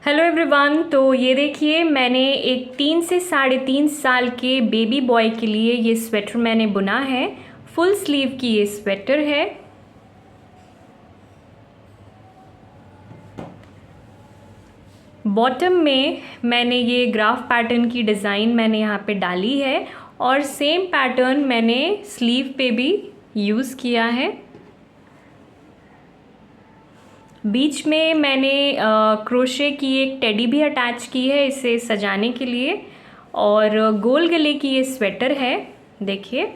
Hello everyone. तो ये देखिए, मैंने एक 3 से 3.5 साल के बेबी बॉय के लिए ये स्वेटर मैंने बुना है। फुल स्लीव की ये स्वेटर है। बॉटम में मैंने ये ग्राफ पैटर्न की डिज़ाइन मैंने यहाँ पे डाली है और सेम पैटर्न मैंने स्लीव पे भी यूज़ किया है। बीच में मैंने क्रोशे की एक टेडी भी अटैच की है इसे सजाने के लिए। और गोल गले की ये स्वेटर है। देखिए,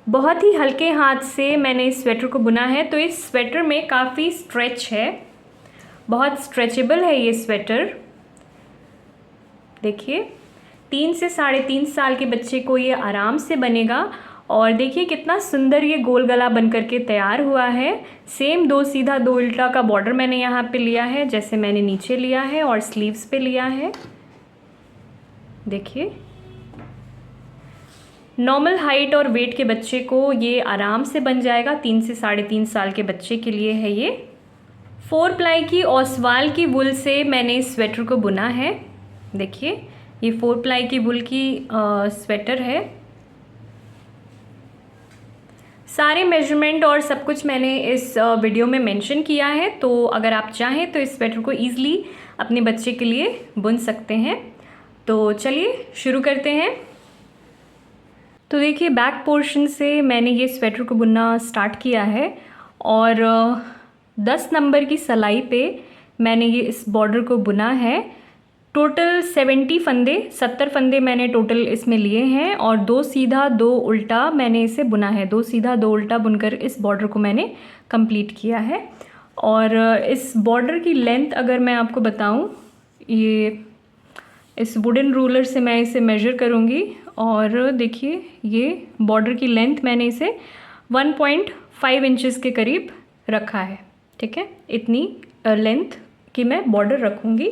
बहुत ही हल्के हाथ से मैंने इस स्वेटर को बुना है, तो इस स्वेटर में काफ़ी स्ट्रेच है, बहुत स्ट्रेचेबल है ये स्वेटर। देखिए, 3 से 3.5 साल के बच्चे को ये आराम से बनेगा। और देखिए कितना सुंदर ये गोल गला बन करके तैयार हुआ है। सेम 2 सीधा 2 उल्टा का बॉर्डर मैंने यहाँ पे लिया है, जैसे मैंने नीचे लिया है और स्लीव्स पे लिया है। देखिए, नॉर्मल हाइट और वेट के बच्चे को ये आराम से बन जाएगा। 3 से 3.5 साल के बच्चे के लिए है ये। 4 प्लाई की ओसवाल की वुल से मैंने इस स्वेटर को बुना है। देखिए, ये 4 प्लाई की वुल की स्वेटर है। सारे मेजरमेंट और सब कुछ मैंने इस वीडियो में मेंशन किया है, तो अगर आप चाहें तो इस स्वेटर को ईज़िली अपने बच्चे के लिए बुन सकते हैं। तो चलिए शुरू करते हैं। तो देखिए, बैक पोर्शन से मैंने ये स्वेटर को बुनना स्टार्ट किया है और 10 नंबर की सिलाई पे मैंने ये इस बॉर्डर को बुना है। टोटल 70 फंदे मैंने टोटल इसमें लिए हैं और 2 सीधा 2 उल्टा मैंने इसे बुना है। 2 सीधा 2 उल्टा बुनकर इस बॉर्डर को मैंने कंप्लीट किया है। और इस बॉर्डर की लेंथ अगर मैं आपको बताऊं, ये इस वुडन रूलर से मैं इसे मेज़र करूंगी और देखिए, ये बॉर्डर की लेंथ मैंने इसे 1.5 इंचेस के करीब रखा है। ठीक है, इतनी लेंथ की मैं बॉर्डर रखूँगी।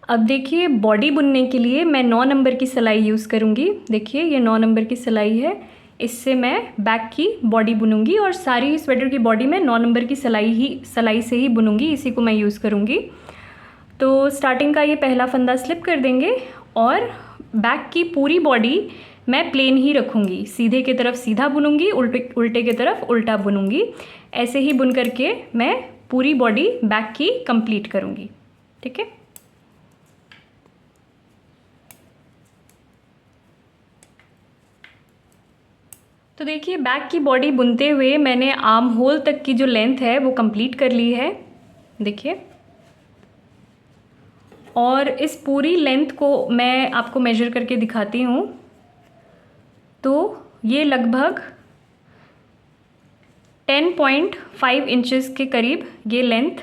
अब देखिए, बॉडी बुनने के लिए मैं 9 नंबर की सिलाई यूज़ करूँगी। देखिए, ये 9 नंबर की सिलाई है, इससे मैं बैक की बॉडी बुनूँगी और सारी स्वेटर की बॉडी में 9 नंबर की सिलाई से ही बुनूँगी, इसी को मैं यूज़ करूँगी। तो स्टार्टिंग का ये पहला फंदा स्लिप कर देंगे और बैक की पूरी बॉडी मैं प्लेन ही रखूँगी। सीधे की तरफ सीधा बुनूँगी, उल्टे की तरफ उल्टा बुनूँगी। ऐसे ही बुन करके मैं पूरी बॉडी बैक की कंप्लीट करूँगी। ठीक है, तो देखिए, बैक की बॉडी बुनते हुए मैंने आर्म होल तक की जो लेंथ है वो कंप्लीट कर ली है। देखिए, और इस पूरी लेंथ को मैं आपको मेजर करके दिखाती हूँ। तो ये लगभग 10.5 इंचेस के करीब ये लेंथ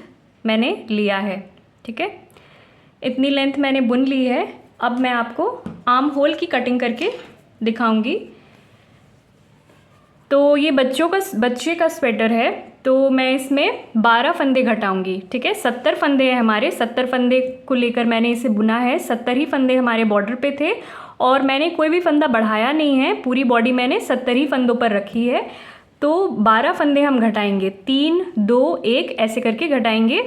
मैंने लिया है। ठीक है, इतनी लेंथ मैंने बुन ली है। अब मैं आपको आर्म होल की कटिंग करके दिखाऊंगी। तो ये बच्चे का स्वेटर है, तो मैं इसमें 12 फंदे घटाऊंगी। ठीक है, 70 फंदे हैं हमारे। 70 फंदे को लेकर मैंने इसे बुना है। 70 ही फंदे हमारे बॉर्डर पे थे और मैंने कोई भी फंदा बढ़ाया नहीं है। पूरी बॉडी मैंने 70 ही फंदों पर रखी है। तो 12 फंदे हम घटाएंगे, 3 2 1 ऐसे करके घटाएंगे।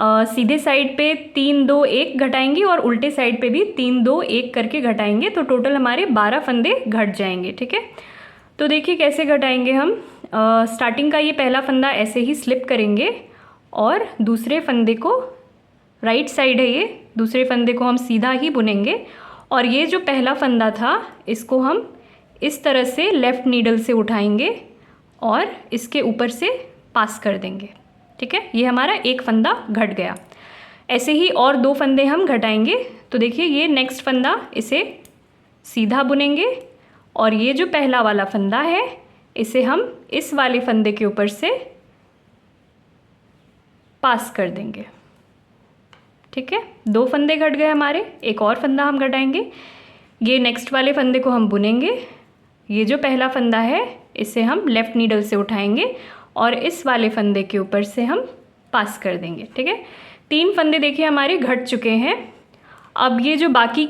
सीधे साइड पे 3 2 1 घटाएंगे और उल्टे साइड पे भी 3 2 1 करके घटाएंगे। तो टोटल हमारे 12 फंदे घट जाएंगे। ठीक है, तो देखिए कैसे घटाएंगे हम। स्टार्टिंग का ये पहला फंदा ऐसे ही स्लिप करेंगे और दूसरे फंदे को, राइट साइड है ये, दूसरे फंदे को हम सीधा ही बुनेंगे। और ये जो पहला फंदा था इसको हम इस तरह से लेफ़्ट नीडल से उठाएंगे और इसके ऊपर से पास कर देंगे। ठीक है, ये हमारा एक फंदा घट गया। ऐसे ही और 2 फंदे हम घटाएंगे। तो देखिए, ये नेक्स्ट फंदा इसे सीधा बुनेंगे और ये जो पहला वाला फंदा है इसे हम इस वाले फंदे के ऊपर से पास कर देंगे। ठीक है, 2 फंदे घट गए हमारे, एक और फंदा हम घटाएंगे। ये नेक्स्ट वाले फंदे को हम बुनेंगे। ये जो पहला फंदा है इसे हम लेफ़्ट नीडल से उठाएंगे और इस वाले फंदे के ऊपर से हम पास कर देंगे। ठीक है, 3 फंदे देखिए हमारे घट चुके हैं। अब ये जो बाकी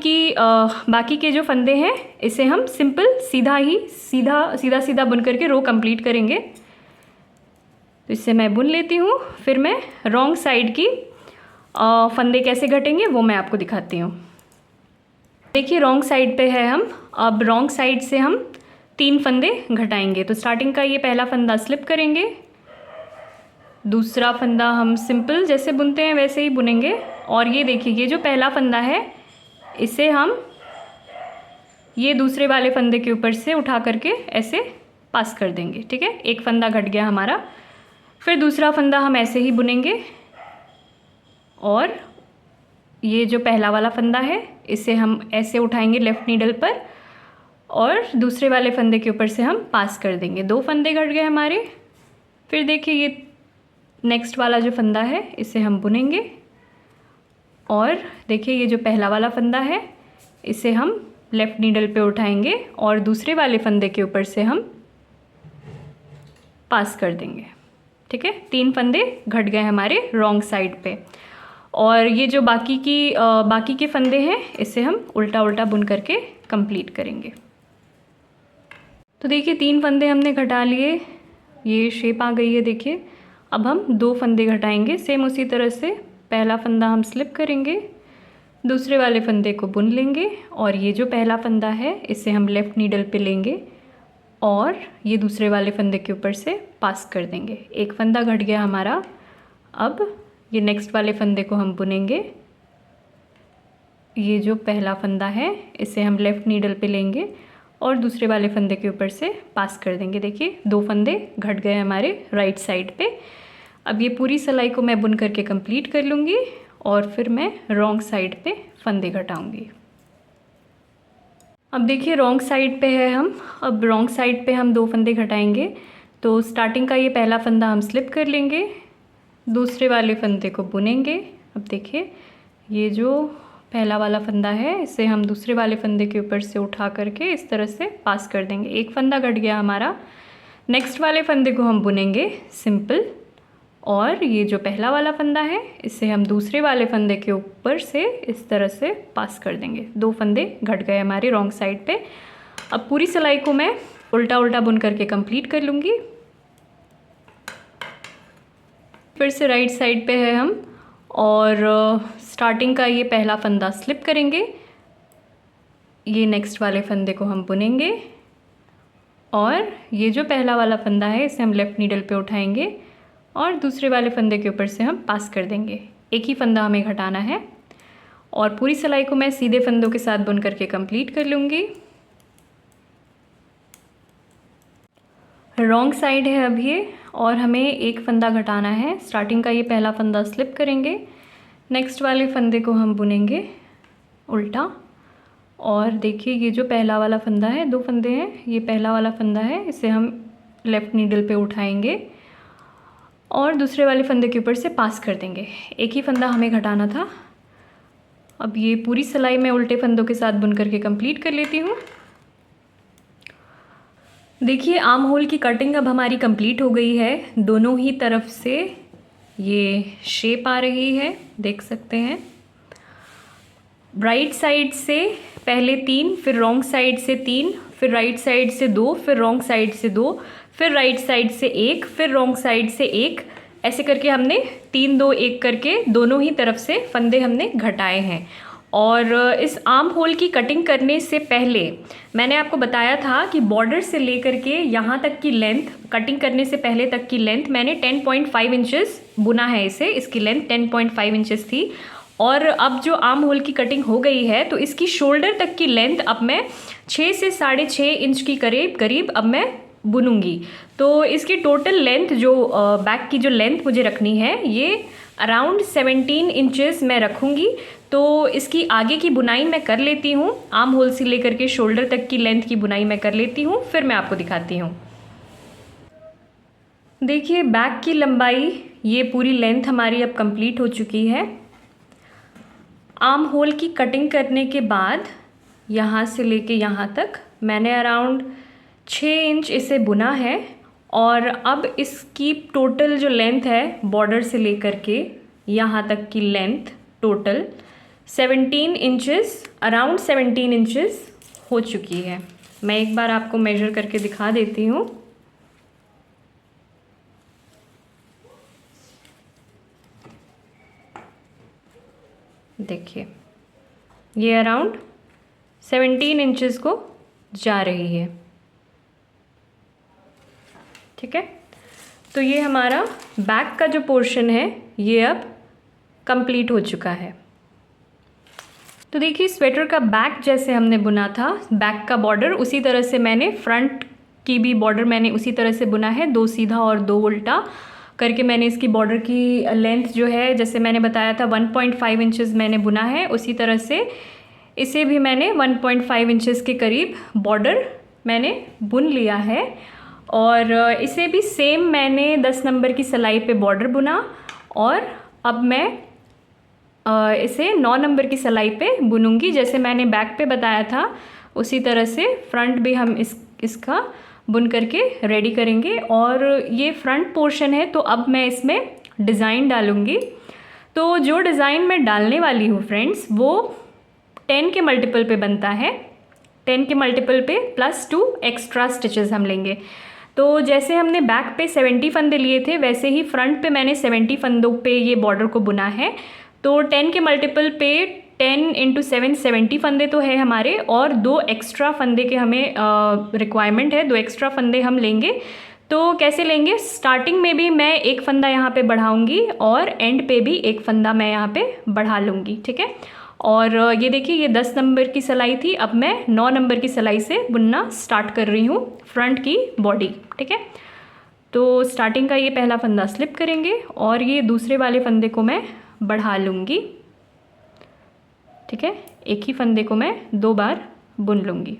के जो फंदे हैं इसे हम सिंपल सीधा बुन करके रो कंप्लीट करेंगे। तो इससे मैं बुन लेती हूँ। फिर मैं रॉन्ग साइड की फंदे कैसे घटेंगे वो मैं आपको दिखाती हूँ। देखिए रॉन्ग साइड पे है हम। अब रॉन्ग साइड से हम 3 फंदे घटाएंगे। तो स्टार्टिंग का ये पहला फंदा स्लिप करेंगे, दूसरा फंदा हम सिंपल जैसे बुनते हैं वैसे ही बुनेंगे, और ये देखिए ये जो पहला फंदा है इसे हम ये दूसरे वाले फंदे के ऊपर से उठा करके ऐसे पास कर देंगे। ठीक है, एक फंदा घट गया हमारा। फिर दूसरा फंदा हम ऐसे ही बुनेंगे, और ये जो पहला वाला फंदा है इसे हम ऐसे उठाएंगे लेफ़्ट नीडल पर, और दूसरे वाले फंदे के ऊपर से हम पास कर देंगे। 2 फंदे घट गए हमारे। फिर देखिए ये नेक्स्ट वाला जो फंदा है इसे हम बुनेंगे, और देखिए ये जो पहला वाला फंदा है इसे हम लेफ़्ट नीडल पे उठाएंगे और दूसरे वाले फंदे के ऊपर से हम पास कर देंगे। ठीक है, 3 फंदे घट गए हमारे रॉन्ग साइड पे। और ये जो बाकी के फंदे हैं इसे हम उल्टा उल्टा बुन करके कंप्लीट करेंगे। तो देखिए 3 फंदे हमने घटा लिए, ये शेप आ गई है देखिए। अब हम 2 फंदे घटाएंगे। सेम उसी तरह से पहला फंदा हम स्लिप करेंगे, दूसरे वाले फंदे को बुन लेंगे, और ये जो पहला फंदा है इसे हम लेफ़्ट नीडल पे लेंगे और ये दूसरे वाले फंदे के ऊपर से पास कर देंगे। एक फंदा घट गया हमारा। अब ये नेक्स्ट वाले फंदे को हम बुनेंगे। ये जो पहला फंदा है इसे हम लेफ़्ट नीडल पे लेंगे और दूसरे वाले फंदे के ऊपर से पास कर देंगे। देखिए 2 फंदे घट गए हमारे राइट साइड पे। अब ये पूरी सिलाई को मैं बुन करके कंप्लीट कर लूँगी और फिर मैं रॉन्ग साइड पे फंदे घटाऊँगी। अब देखिए रॉन्ग साइड पे है हम। अब रॉन्ग साइड पे हम 2 फंदे घटाएंगे। तो स्टार्टिंग का ये पहला फंदा हम स्लिप कर लेंगे, दूसरे वाले फंदे को बुनेंगे। अब देखिए ये जो पहला वाला फंदा है इसे हम दूसरे वाले फंदे के ऊपर से उठा करके इस तरह से पास कर देंगे। एक फंदा घट गया हमारा। नेक्स्ट वाले फंदे को हम बुनेंगे सिंपल, और ये जो पहला वाला फंदा है इसे हम दूसरे वाले फंदे के ऊपर से इस तरह से पास कर देंगे। 2 फंदे घट गए हमारे रॉन्ग साइड पे। अब पूरी सिलाई को मैं उल्टा उल्टा बुन करके कंप्लीट कर लूँगी। फिर से राइट साइड पे है हम, और स्टार्टिंग का ये पहला फंदा स्लिप करेंगे, ये नेक्स्ट वाले फंदे को हम बुनेंगे, और ये जो पहला वाला फंदा है इसे हम लेफ़्ट नीडल पे उठाएंगे और दूसरे वाले फंदे के ऊपर से हम पास कर देंगे। एक ही फंदा हमें घटाना है, और पूरी सिलाई को मैं सीधे फंदों के साथ बुन करके कंप्लीट कर लूँगी। रॉन्ग साइड है अब ये, और हमें एक फंदा घटाना है। स्टार्टिंग का ये पहला फंदा स्लिप करेंगे, नेक्स्ट वाले फंदे को हम बुनेंगे उल्टा, और देखिए ये जो पहला वाला फंदा है, 2 फंदे हैं, ये पहला वाला फंदा है इसे हम लेफ़्ट नीडल पे उठाएंगे और दूसरे वाले फंदे के ऊपर से पास कर देंगे। एक ही फंदा हमें घटाना था। अब ये पूरी सिलाई मैं उल्टे फंदों के साथ बुन करके कंप्लीट कर लेती हूँ। देखिए आर्म होल की कटिंग अब हमारी कंप्लीट हो गई है। दोनों ही तरफ से ये शेप आ रही है, देख सकते हैं। राइट साइड से पहले 3, फिर रॉन्ग साइड से 3, फिर राइट साइड से 2, फिर रॉन्ग साइड से 2, फिर राइट साइड से 1, फिर रॉन्ग साइड से 1, ऐसे करके हमने 3 2 1 करके दोनों ही तरफ से फंदे हमने घटाए हैं। और इस आर्म होल की कटिंग करने से पहले मैंने आपको बताया था कि बॉर्डर से लेकर के यहाँ तक की लेंथ, कटिंग करने से पहले तक की लेंथ मैंने 10.5 इंचेस बुना है इसे। इसकी लेंथ 10.5 इंचेस थी, और अब जो आर्म होल की कटिंग हो गई है तो इसकी शोल्डर तक की लेंथ अब मैं 6 से 6.5 इंच की करीब अब मैं बुनूंगी। तो इसकी टोटल लेंथ जो बैक की जो लेंथ मुझे रखनी है ये अराउंड 17 इंचेस मैं रखूँगी। तो इसकी आगे की बुनाई मैं कर लेती हूँ, आर्म होल से लेकर के शोल्डर तक की लेंथ की बुनाई मैं कर लेती हूँ, फिर मैं आपको दिखाती हूँ। देखिए बैक की लंबाई, ये पूरी लेंथ हमारी अब कंप्लीट हो चुकी है। आर्म होल की कटिंग करने के बाद यहाँ से लेके यहाँ तक मैंने अराउंड 6 इंच इसे बुना है, और अब इसकी टोटल जो लेंथ है बॉर्डर से लेकर के यहाँ तक की length total 17 inches, around 17 inches हो चुकी है। मैं एक बार आपको मेजर करके दिखा देती हूँ। देखिए ये अराउंड 17 इंचेस को जा रही है। ठीक है, तो ये हमारा बैक का जो पोर्शन है ये अब कंप्लीट हो चुका है। तो देखिए स्वेटर का बैक जैसे हमने बुना था, बैक का बॉर्डर, उसी तरह से मैंने फ्रंट की भी बॉर्डर मैंने उसी तरह से बुना है, 2 सीधा और 2 उल्टा करके मैंने इसकी बॉर्डर की लेंथ जो है जैसे मैंने बताया था 1.5 इंचेस मैंने बुना है, उसी तरह से इसे भी मैंने 1.5 इंचेस के करीब बॉर्डर मैंने बुन लिया है। और इसे भी सेम मैंने 10 नंबर की सिलाई पे बॉर्डर बुना और अब मैं इसे 9 नंबर की सिलाई पे बुनूंगी। जैसे मैंने बैक पे बताया था उसी तरह से फ्रंट भी हम इसका बुन करके रेडी करेंगे। और ये फ्रंट पोर्शन है तो अब मैं इसमें डिज़ाइन डालूंगी। तो जो डिज़ाइन मैं डालने वाली हूँ फ्रेंड्स वो 10 के मल्टीपल पे बनता है, 10 के मल्टीपल पे +2 एक्स्ट्रा स्टिचेस हम लेंगे। तो जैसे हमने बैक पे 70 फंदे लिए थे वैसे ही फ्रंट पे मैंने 70 फंदों पे ये बॉर्डर को बुना है। तो 10 के मल्टीपल पे 10 × 7 70 फंदे तो है हमारे, और 2 एक्स्ट्रा फंदे के हमें रिक्वायरमेंट है, 2 एक्स्ट्रा फंदे हम लेंगे। तो कैसे लेंगे, स्टार्टिंग में भी मैं एक फंदा यहाँ पे बढ़ाऊंगी और एंड पे भी एक फंदा मैं यहाँ पे बढ़ा लूँगी। ठीक है, और ये देखिए ये 10 नंबर की सिलाई थी, अब मैं 9 नंबर की सिलाई से बुनना स्टार्ट कर रही हूँ फ्रंट की बॉडी। ठीक है, तो स्टार्टिंग का ये पहला फंदा स्लिप करेंगे और ये दूसरे वाले फंदे को मैं बढ़ा लूँगी। ठीक है, एक ही फंदे को मैं 2 बार बुन लूँगी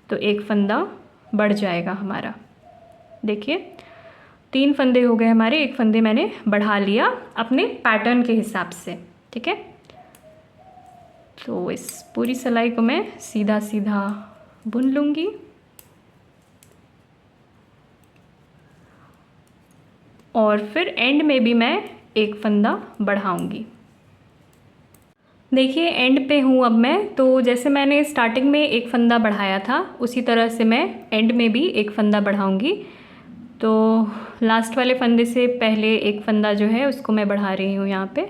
तो एक फंदा बढ़ जाएगा हमारा। देखिए 3 फंदे हो गए हमारे, एक फंदे मैंने बढ़ा लिया अपने पैटर्न के हिसाब से। ठीक है, तो इस पूरी सिलाई को मैं सीधा सीधा बुन लूँगी और फिर एंड में भी मैं एक फंदा बढ़ाऊँगी। देखिए एंड पे हूँ अब मैं, तो जैसे मैंने स्टार्टिंग में एक फंदा बढ़ाया था उसी तरह से मैं एंड में भी एक फंदा बढ़ाऊँगी। तो लास्ट वाले फंदे से पहले एक फंदा जो है उसको मैं बढ़ा रही हूँ यहाँ पे।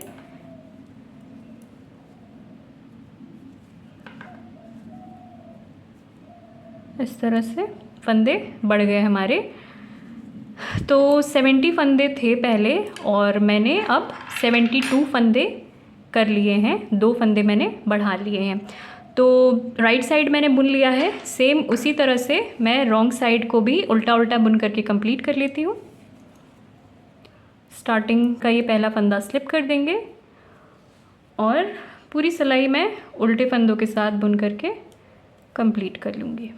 इस तरह से फंदे बढ़ गए हमारे। तो 70 फंदे थे पहले और मैंने अब 72 फंदे कर लिए हैं, 2 फंदे मैंने बढ़ा लिए हैं। तो राइट साइड मैंने बुन लिया है, सेम उसी तरह से मैं रॉन्ग साइड को भी उल्टा उल्टा बुन करके कंप्लीट कर लेती हूँ। स्टार्टिंग का ये पहला फंदा स्लिप कर देंगे और पूरी सिलाई मैं उल्टे फंदों के साथ बुन करके कंप्लीट कर लूँगी।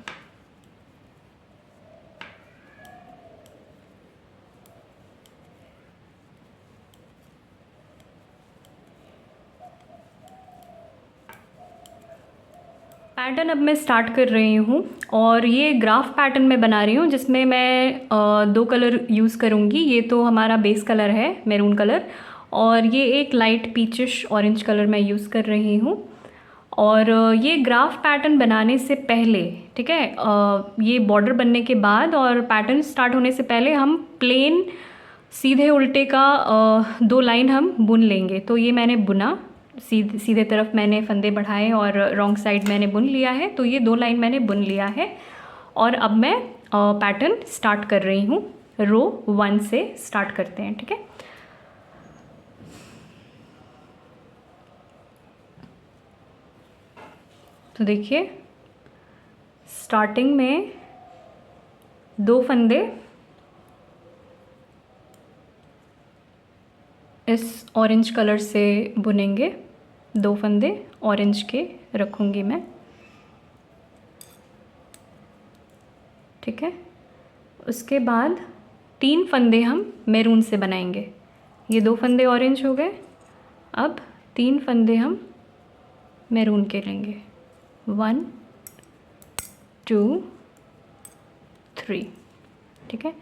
पैटर्न अब मैं स्टार्ट कर रही हूँ और ये ग्राफ पैटर्न मैं बना रही हूँ जिसमें मैं 2 कलर यूज़ करूँगी। ये तो हमारा बेस कलर है मैरून कलर और ये एक लाइट पीचिश ऑरेंज कलर मैं यूज़ कर रही हूँ। और ये ग्राफ पैटर्न बनाने से पहले, ठीक है, ये बॉर्डर बनने के बाद और पैटर्न स्टार्ट होने से पहले हम प्लेन सीधे उल्टे का 2 लाइन हम बुन लेंगे। तो ये मैंने बुना, सीधे तरफ मैंने फंदे बढ़ाए और रॉन्ग साइड मैंने बुन लिया है। तो ये 2 लाइन मैंने बुन लिया है और अब मैं पैटर्न स्टार्ट कर रही हूँ। रो 1 से स्टार्ट करते हैं। ठीक है, तो देखिए स्टार्टिंग में 2 फंदे इस ऑरेंज कलर से बुनेंगे, 2 फंदे ऑरेंज के रखूँगी मैं। ठीक है, उसके बाद 3 फंदे हम मैरून से बनाएंगे। ये 2 फंदे ऑरेंज हो गए, अब 3 फंदे हम मैरून के लेंगे, 1 2 3। ठीक है,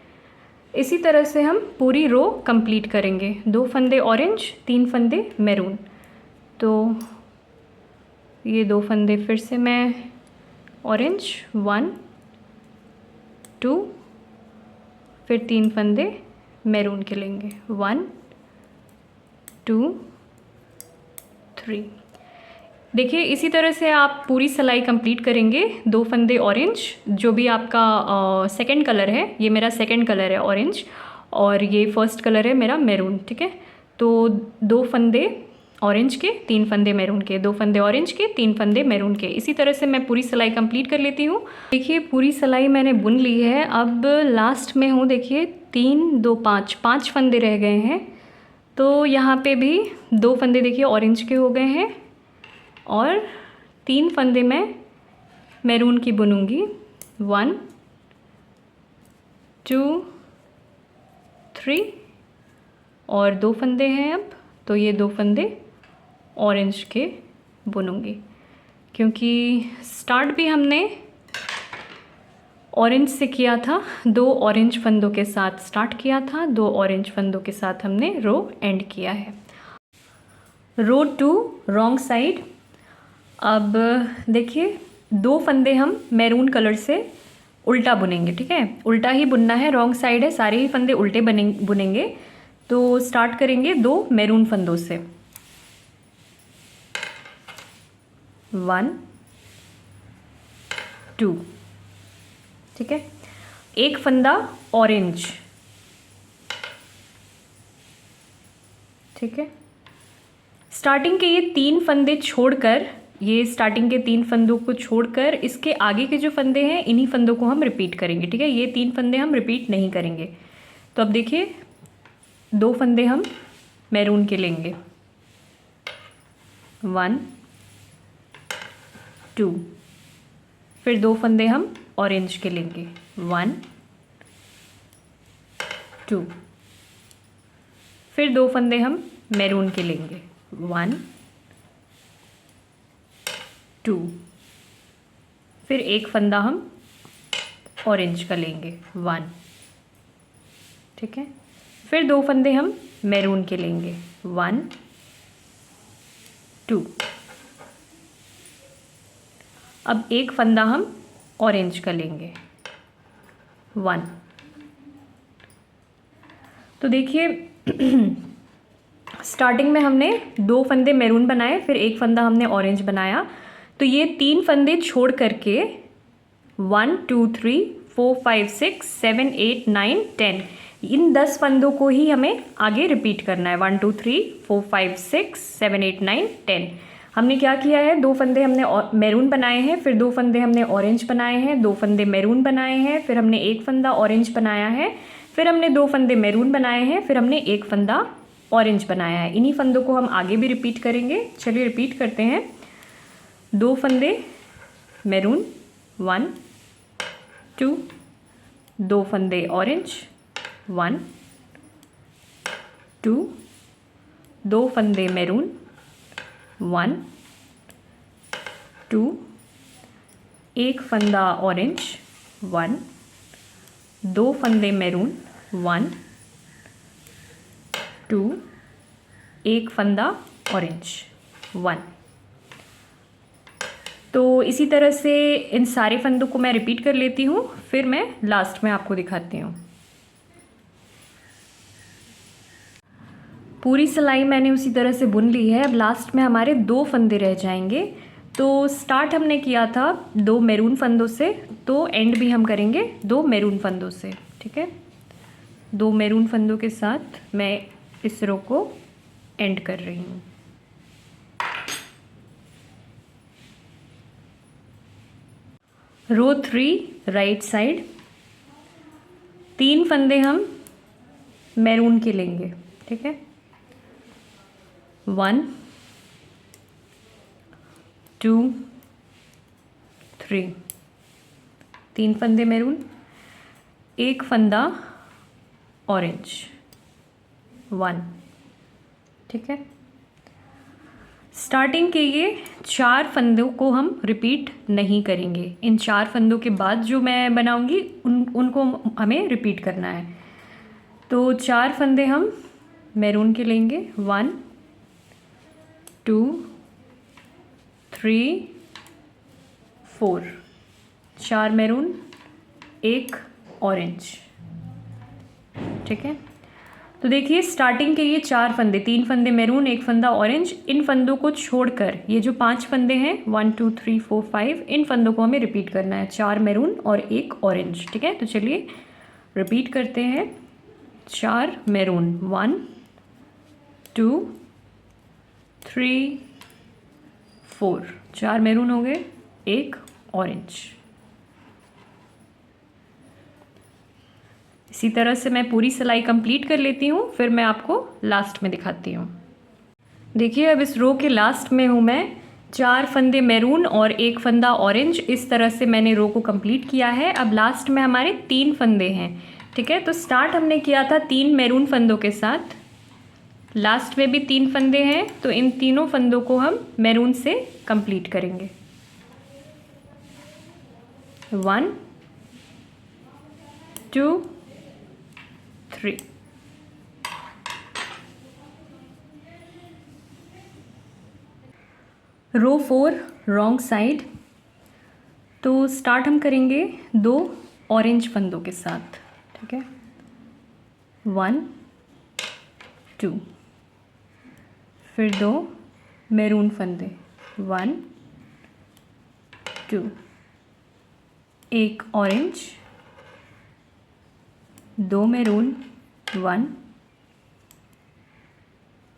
इसी तरह से हम पूरी रो कंप्लीट करेंगे। 2 फंदे ऑरेंज, 3 फंदे मैरून। तो ये 2 फंदे फिर से मैं ऑरेंज 1 2, फिर 3 फंदे मैरून के लेंगे, 1 2 3। देखिए इसी तरह से आप पूरी सिलाई कंप्लीट करेंगे। 2 फंदे ऑरेंज, जो भी आपका सेकंड कलर है, ये मेरा सेकंड कलर है ऑरेंज, और ये फर्स्ट कलर है मेरा मैरून, ठीक है। तो 2 फंदे ऑरेंज के, 3 फंदे मैरून के, 2 फंदे ऑरेंज के, 3 फंदे मैरून के। इसी तरह से मैं पूरी सिलाई कंप्लीट कर लेती हूँ। देखिए पूरी सिलाई मैंने बुन ली है। अब लास्ट में हूँ, देखिए 3 2 5 फंदे रह गए हैं। तो यहाँ पे भी 2 फंदे देखिए ऑरेंज के हो गए हैं और 3 फंदे मैं मैरून की बुनूंगी। 1 2 3 और 2 फंदे हैं अब, तो ये 2 फंदे ऑरेंज के बुनूंगी, क्योंकि स्टार्ट भी हमने ऑरेंज से किया था। 2 ऑरेंज फंदों के साथ स्टार्ट किया था, 2 ऑरेंज फंदों के साथ हमने रो एंड किया है। रो 2 रॉन्ग साइड। अब देखिए 2 फंदे हम मैरून कलर से उल्टा बुनेंगे, ठीक है। उल्टा ही बुनना है, रॉन्ग साइड है, सारे ही फंदे उल्टे बुनेंगे। तो स्टार्ट करेंगे 2 मैरून फंदों से। 1 2, ठीक है। एक फंदा ऑरेंज, ठीक है। स्टार्टिंग के ये 3 फंदे छोड़कर, ये स्टार्टिंग के 3 फंदों को छोड़कर इसके आगे के जो फंदे हैं, इन्हीं फंदों को हम रिपीट करेंगे, ठीक है। ये 3 फंदे हम रिपीट नहीं करेंगे। तो अब देखिए 2 फंदे हम मैरून के लेंगे। 1 2, फिर 2 फंदे हम ऑरेंज के लेंगे। 1 2, फिर 2 फंदे हम मैरून के लेंगे। 1 2, फिर एक फंदा हम ऑरेंज का लेंगे। 1, ठीक है। फिर 2 फंदे हम मैरून के लेंगे। 1 2, अब एक फंदा हम ऑरेंज का लेंगे। 1। तो देखिए स्टार्टिंग में हमने 2 फंदे मैरून बनाए, फिर एक फंदा हमने ऑरेंज बनाया। तो ये 3 फंदे छोड़ करके 1 2 3 4 5 6 7 8 9 10, इन 10 फंदों को ही हमें आगे रिपीट करना है। 1 2 3 4 5 6 7 8 9 10। हमने क्या किया है, 2 फंदे हमने मैरून बनाए हैं, फिर 2 फंदे हमने ऑरेंज बनाए हैं, 2 फंदे मैरून बनाए हैं, फिर हमने एक फंदा ऑरेंज बनाया है, फिर हमने 2 फंदे मैरून बनाए हैं, फिर हमने एक फंदा ऑरेंज बनाया है। इन्हीं फंदों को हम आगे भी रिपीट करेंगे। चलिए रिपीट करते हैं। 2 फंदे मैरून, 1 2, 2 फंदे ऑरेंज, 1 2, 2 फंदे मैरून, 1 2, एक फंदा ऑरेंज, 1 2 फंदे मैरून, 1 2, एक फंदा ऑरेंज, 1। तो इसी तरह से इन सारे फंदों को मैं रिपीट कर लेती हूँ, फिर मैं लास्ट में आपको दिखाती हूँ। पूरी सिलाई मैंने उसी तरह से बुन ली है। अब लास्ट में हमारे 2 फंदे रह जाएंगे। तो स्टार्ट हमने किया था 2 मैरून फंदों से, तो एंड भी हम करेंगे 2 मैरून फंदों से, ठीक है। 2 मैरून फंदों के साथ मैं इस रो को एंड कर रही हूँ। रो 3 राइट साइड। 3 फंदे हम मैरून के लेंगे, ठीक है। 1 2 3, 3 फंदे मैरून, एक फंदा ऑरेंज, 1, ठीक है। स्टार्टिंग के ये 4 फंदों को हम रिपीट नहीं करेंगे। इन 4 फंदों के बाद जो मैं बनाऊंगी उनको हमें रिपीट करना है। तो 4 फंदे हम मैरून के लेंगे। 1 2 3 4, 4 मैरून, एक ऑरेंज, ठीक है। तो देखिए स्टार्टिंग के ये 4 फंदे, 3 फंदे मैरून, 1 फंदा ऑरेंज, इन फंदों को छोड़कर ये जो 5 फंदे हैं 1 2 3 4 5, इन फंदों को हमें रिपीट करना है, 4 मैरून और 1 ऑरेंज। ठीक है, तो चलिए रिपीट करते हैं। 4 मैरून, 1 2 3 4, 4 मैरून हो गए, 1 ऑरेंज। इसी तरह से मैं पूरी सिलाई कंप्लीट कर लेती हूँ, फिर मैं आपको लास्ट में दिखाती हूँ। देखिए अब इस रो के लास्ट में हूँ मैं। 4 फंदे मैरून और 1 फंदा ऑरेंज, इस तरह से मैंने रो को कंप्लीट किया है। अब लास्ट में हमारे 3 फंदे हैं। ठीक है, तो स्टार्ट हमने किया था 3 मैरून फंदों के साथ, लास्ट में भी 3 फंदे हैं, तो इन तीनों फंदों को हम मैरून से कंप्लीट करेंगे। 1 2 3। रो 4 रॉन्ग साइड, तो स्टार्ट हम करेंगे 2 ऑरेंज फंदों के साथ। ठीक है, 1 2, फिर 2 मैरून फंदे, 1 2, 1 ऑरेंज, 2 मैरून, 1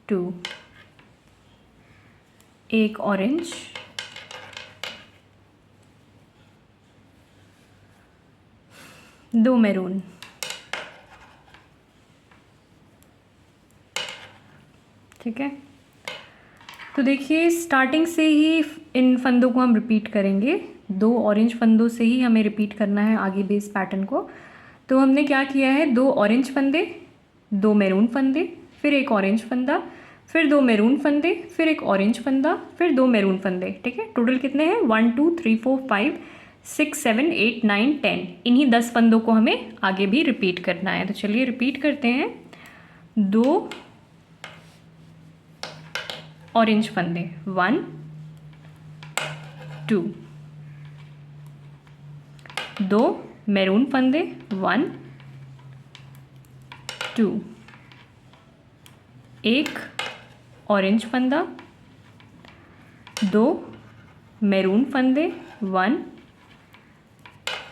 2, 1 ऑरेंज, 2 मैरून। ठीक है, तो देखिए स्टार्टिंग से ही इन फंदों को हम रिपीट करेंगे, 2 ऑरेंज फंदों से ही हमें रिपीट करना है आगे बेस पैटर्न को। तो हमने क्या किया है, 2 ऑरेंज फंदे, 2 मैरून फंदे, फिर 1 ऑरेंज फंदा, फिर 2 मैरून फंदे, फिर 1 ऑरेंज फंदा, फिर 2 मैरून फंदे। ठीक है, टोटल कितने हैं, 1 2 3 4 5 6 7 8 9 10। इन्हीं 10 फंदों को हमें आगे भी रिपीट करना है। तो चलिए रिपीट करते हैं। 2 ऑरेंज फंदे, 1 2, 2 मैरून फंदे, 1 2, 1 ऑरेंज फंदा, 2 मैरून फंदे, 1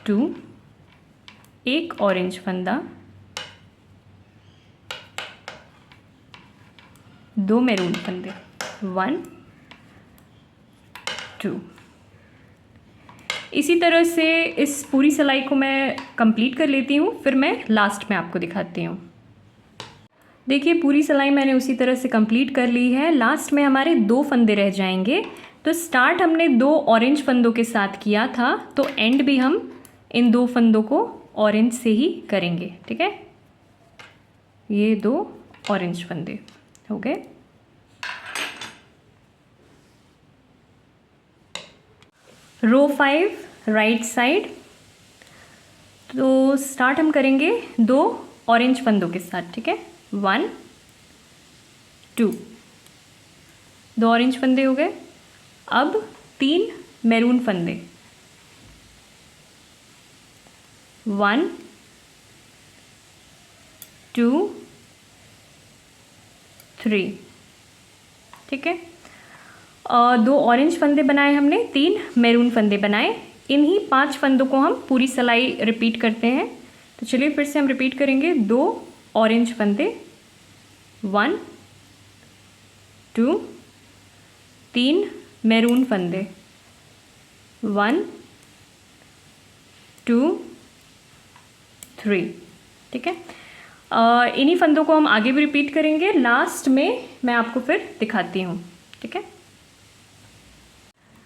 2, 1 ऑरेंज फंदा, 2 मैरून फंदे, 1 2। इसी तरह से इस पूरी सिलाई को मैं कंप्लीट कर लेती हूँ, फिर मैं लास्ट में आपको दिखाती हूँ। देखिए पूरी सिलाई मैंने उसी तरह से कंप्लीट कर ली है। लास्ट में हमारे 2 फंदे रह जाएंगे। तो स्टार्ट हमने 2 ऑरेंज फंदों के साथ किया था, तो एंड भी हम इन 2 फंदों को ऑरेंज से ही करेंगे। ठीक है, ये 2 ऑरेंज फंदे हो गए। रो 5 राइट साइड, तो स्टार्ट हम करेंगे 2 ऑरेंज फंदों के साथ। ठीक है, 1 2, 2 ऑरेंज फंदे हो गए। अब 3 मैरून फंदे, 1 2 3। ठीक है, 2 ऑरेंज फंदे बनाए हमने, 3 मैरून फंदे बनाए। इन्हीं 5 फंदों को हम पूरी सिलाई रिपीट करते हैं। तो चलिए फिर से हम रिपीट करेंगे। 2 ऑरेंज फंदे, 1 2, 3 मैरून फंदे, 1 2 3। ठीक है, इन्हीं फंदों को हम आगे भी रिपीट करेंगे। लास्ट में मैं आपको फिर दिखाती हूँ। ठीक है,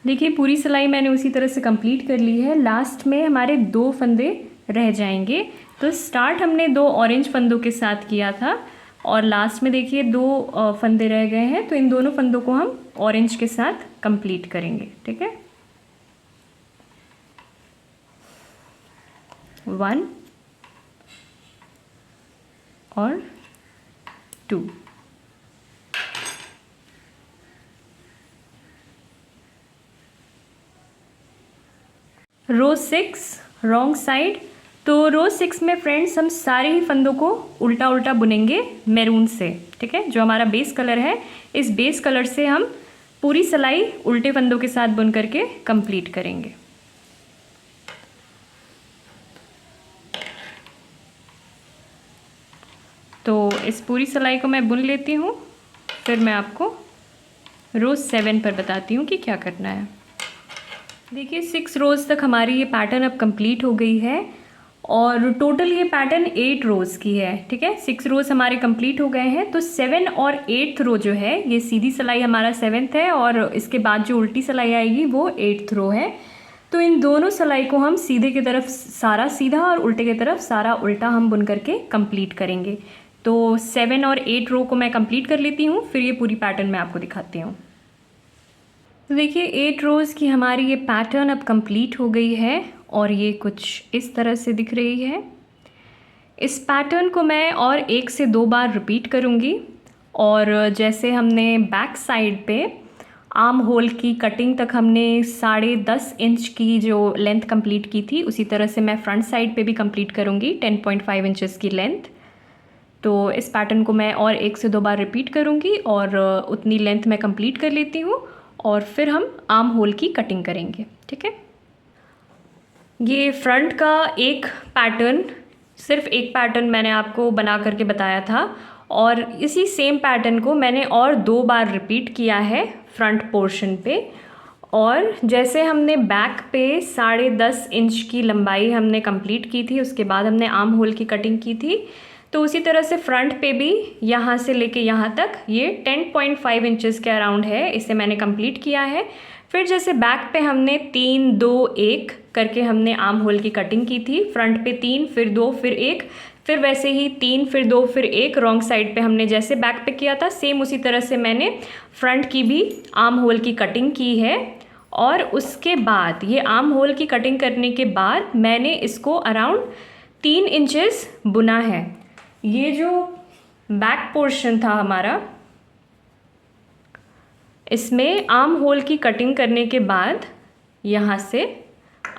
देखिए पूरी सिलाई मैंने उसी तरह से कंप्लीट कर ली है। लास्ट में हमारे 2 फंदे रह जाएंगे। तो स्टार्ट हमने 2 ऑरेंज फंदों के साथ किया था और लास्ट में देखिए 2 फंदे रह गए हैं, तो इन दोनों फंदों को हम ऑरेंज के साथ कंप्लीट करेंगे। ठीक है, 1 और 2। रो 6 रॉन्ग साइड, तो रो 6 में फ्रेंड्स हम सारे ही फंदों को उल्टा उल्टा बुनेंगे मैरून से, ठीक है। जो हमारा बेस कलर है, इस बेस कलर से हम पूरी सिलाई उल्टे फंदों के साथ बुन करके कंप्लीट करेंगे। तो इस पूरी सिलाई को मैं बुन लेती हूँ, फिर मैं आपको रो 7 पर बताती हूँ कि क्या करना है। देखिए 6 रोज़ तक हमारी ये पैटर्न अब कंप्लीट हो गई है और टोटल ये पैटर्न 8 रोज़ की है, ठीक है। 6 रोज़ हमारे कंप्लीट हो गए हैं। तो 7 और 8th रो जो है, ये सीधी सिलाई हमारा 7th है और इसके बाद जो उल्टी सिलाई आएगी वो 8th रो है। तो इन दोनों सिलाई को हम सीधे की तरफ सारा सीधा और उल्टे की तरफ सारा उल्टा हम बुन करके कंप्लीट करेंगे। तो 7 और 8 रो को मैं कंप्लीट कर लेती हूँ, फिर ये पूरी पैटर्न मैं आपको दिखाती हूँ। तो देखिए 8 रोज़ की हमारी ये पैटर्न अब कंप्लीट हो गई है और ये कुछ इस तरह से दिख रही है। इस पैटर्न को मैं और 1 से 2 बार रिपीट करूँगी और जैसे हमने बैक साइड पे आर्म होल की कटिंग तक हमने 10.5 इंच की जो लेंथ कंप्लीट की थी, उसी तरह से मैं फ्रंट साइड पे भी कंप्लीट करूँगी 10.5 इंचेस की लेंथ। तो इस पैटर्न को मैं और 1 से 2 बार रिपीट करूँगी और उतनी लेंथ मैं कंप्लीट कर लेती हूँ और फिर हम आर्म होल की कटिंग करेंगे, ठीक है। ये फ्रंट का एक पैटर्न, सिर्फ एक पैटर्न मैंने आपको बना करके बताया था और इसी सेम पैटर्न को मैंने और 2 बार रिपीट किया है फ्रंट पोर्शन पे। और जैसे हमने बैक पे 10.5 इंच की लंबाई हमने कंप्लीट की थी, उसके बाद हमने आर्म होल की कटिंग की थी, तो उसी तरह से फ्रंट पे भी यहाँ से लेके यहाँ तक ये 10.5 इंचेस के अराउंड है, इसे मैंने कंप्लीट किया है। फिर जैसे बैक पे हमने 3 2 1 करके हमने आर्म होल की कटिंग की थी, फ्रंट पे 3 फिर 2 फिर 1, फिर वैसे ही 3 फिर 2 फिर 1 रॉन्ग साइड पे हमने जैसे बैक पे किया था, सेम उसी तरह से मैंने फ्रंट की भी आर्म होल की कटिंग की है। और उसके बाद ये आर्म होल की कटिंग करने के बाद मैंने इसको अराउंड 3 इंचेस बुना है। ये जो बैक पोर्शन था हमारा, इसमें आर्म होल की कटिंग करने के बाद यहाँ से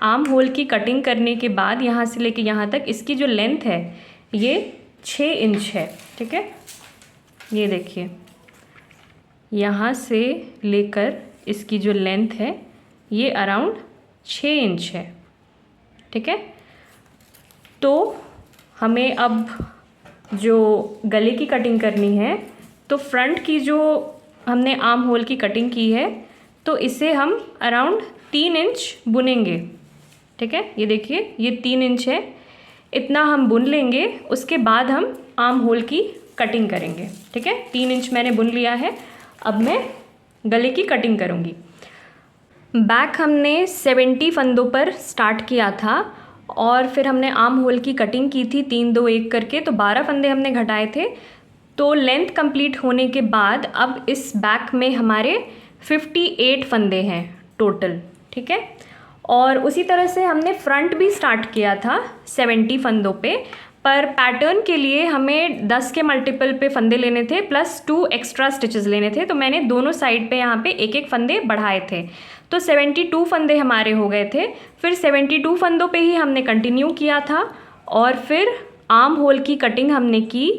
आर्म होल की कटिंग करने के बाद यहाँ से लेके यहाँ तक इसकी जो लेंथ है ये 6 इंच है, ठीक है। ये देखिए यहाँ से लेकर इसकी जो लेंथ है ये अराउंड 6 इंच है, ठीक है। तो हमें अब जो गले की कटिंग करनी है, तो फ्रंट की जो हमने आर्म होल की कटिंग की है तो इसे हम अराउंड 3 इंच बुनेंगे, ठीक है। ये देखिए ये 3 इंच है, इतना हम बुन लेंगे, उसके बाद हम आर्म होल की कटिंग करेंगे, ठीक है। 3 इंच मैंने बुन लिया है, अब मैं गले की कटिंग करूँगी। बैक हमने 70 फंदों पर स्टार्ट किया था और फिर हमने आर्म होल की कटिंग की थी 3 2 1 करके, तो 12 फंदे हमने घटाए थे। तो लेंथ कंप्लीट होने के बाद अब इस बैक में हमारे 58 फंदे हैं टोटल, ठीक है। और उसी तरह से हमने फ्रंट भी स्टार्ट किया था 70 फंदों पे, पर पैटर्न के लिए हमें 10 के मल्टीपल पे फंदे लेने थे प्लस 2 एक्स्ट्रा स्टिचेस लेने थे, तो मैंने दोनों साइड पे यहाँ पे एक एक फंदे बढ़ाए थे, तो 72 फंदे हमारे हो गए थे। फिर 72 फंदों पे ही हमने कंटिन्यू किया था और फिर आर्म होल की कटिंग हमने की,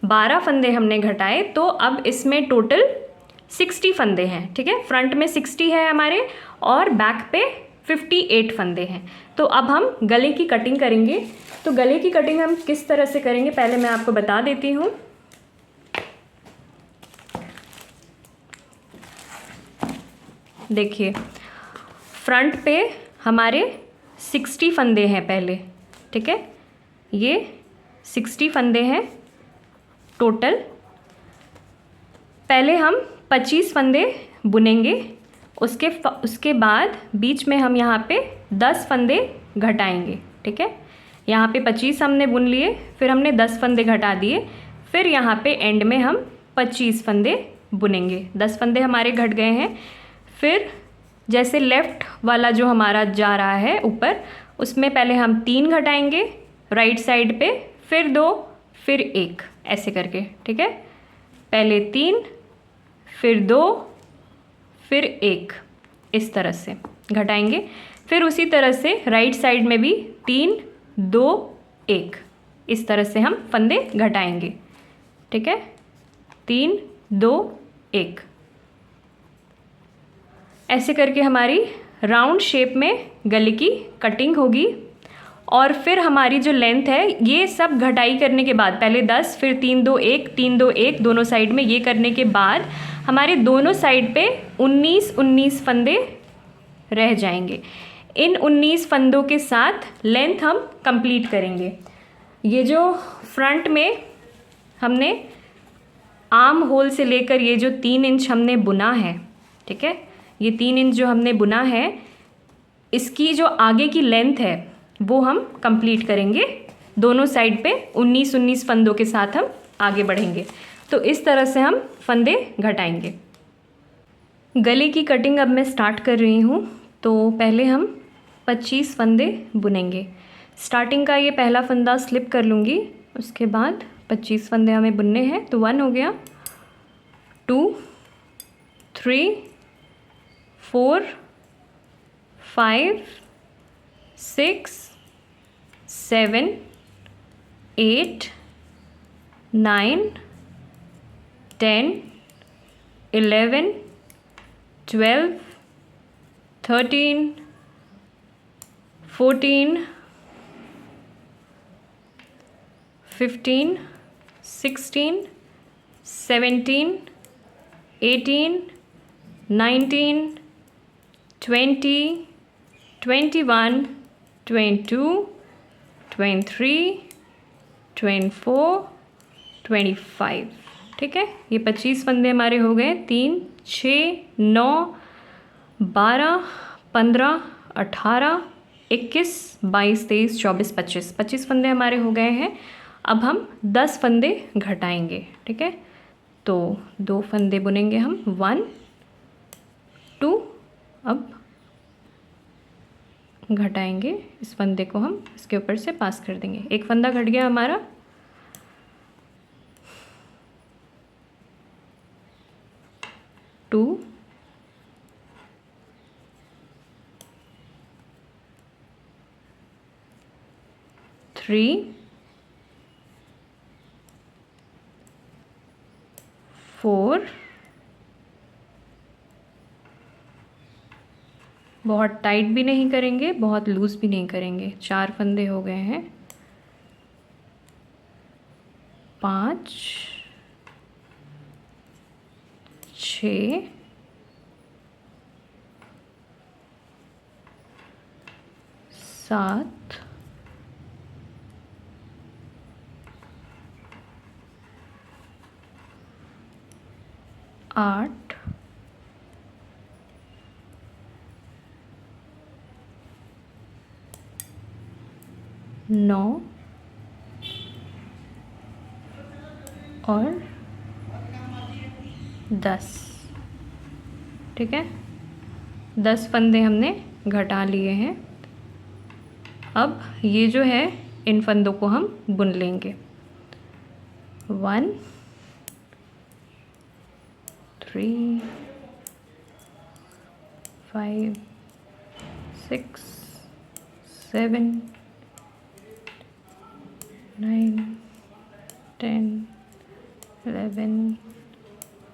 12 फंदे हमने घटाए, तो अब इसमें टोटल 60 फंदे हैं, ठीक है। फ्रंट में 60 है हमारे और बैक पे 58 फंदे हैं। तो अब हम गले की कटिंग करेंगे। तो गले की कटिंग हम किस तरह से करेंगे पहले मैं आपको बता देती हूँ। देखिए फ्रंट पे हमारे 60 फंदे हैं पहले, ठीक है। ये 60 फंदे हैं टोटल। पहले हम 25 फंदे बुनेंगे, उसके बाद बीच में हम यहाँ पे 10 फंदे घटाएंगे, ठीक है। यहाँ पे 25 हमने बुन लिए, फिर हमने 10 फंदे घटा दिए, फिर यहाँ पे एंड में हम 25 फंदे बुनेंगे। 10 फंदे हमारे घट गए हैं। फिर जैसे लेफ़्ट वाला जो हमारा जा रहा है ऊपर, उसमें पहले हम 3 घटाएंगे राइट साइड पे, फिर 2 फिर 1 ऐसे करके, ठीक है। पहले 3 फिर 2 फिर 1 इस तरह से घटाएंगे। फिर उसी तरह से राइट साइड में भी 3 2 1। इस तरह से हम फंदे घटाएंगे। ठीक है, 3 2 1। ऐसे करके हमारी राउंड शेप में गले की कटिंग होगी। और फिर हमारी जो लेंथ है, ये सब घटाई करने के बाद, पहले 10 फिर 3 2 1 3 2 1 दोनों साइड में, ये करने के बाद हमारे दोनों साइड पे 19 फंदे रह जाएंगे। इन 19 फंदों के साथ लेंथ हम कंप्लीट करेंगे। ये जो फ्रंट में हमने आर्म होल से लेकर ये जो 3 इंच हमने बुना है, ठीक है, ये 3 इंच जो हमने बुना है, इसकी जो आगे की लेंथ है वो हम कंप्लीट करेंगे। दोनों साइड पे 19 फंदों के साथ हम आगे बढ़ेंगे। तो इस तरह से हम फंदे घटाएंगे। गले की कटिंग अब मैं स्टार्ट कर रही हूँ। तो पहले हम 25 फंदे बुनेंगे। स्टार्टिंग का ये पहला फंदा स्लिप कर लूँगी, उसके बाद 25 फंदे हमें बुनने हैं। तो 1 हो गया, 2 3 4 5 6 7 8 9 10 11 12 13 14 15 16 17 18 19 20 21 22 23 24 25। ठीक है, ये 25 फंदे हमारे हो गए। 3 6 9 12 15 18 21 22 23 24 25 25 फंदे हमारे हो गए हैं। अब हम 10 फंदे घटाएंगे। ठीक है, तो 2 फंदे बुनेंगे हम, 1 2। अब घटाएंगे इस फंदे को, हम इसके ऊपर से पास कर देंगे। एक फंदा घट गया हमारा। 2 3 4, बहुत टाइट भी नहीं करेंगे, बहुत लूज़ भी नहीं करेंगे। 4 फंदे हो गए हैं। 5 6 7 8 9 और 10। ठीक है, 10 फंदे हमने घटा लिए हैं। अब ये जो है, इन फंदों को हम बुन लेंगे। 1 3 5 6 7 9 10 11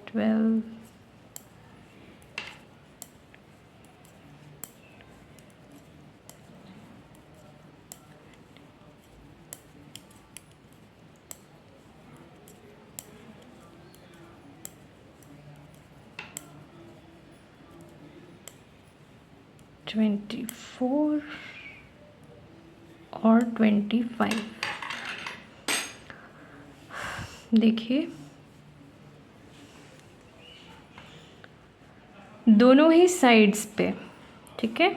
12 24 और 25। देखिए, दोनों ही साइड्स पे, ठीक है,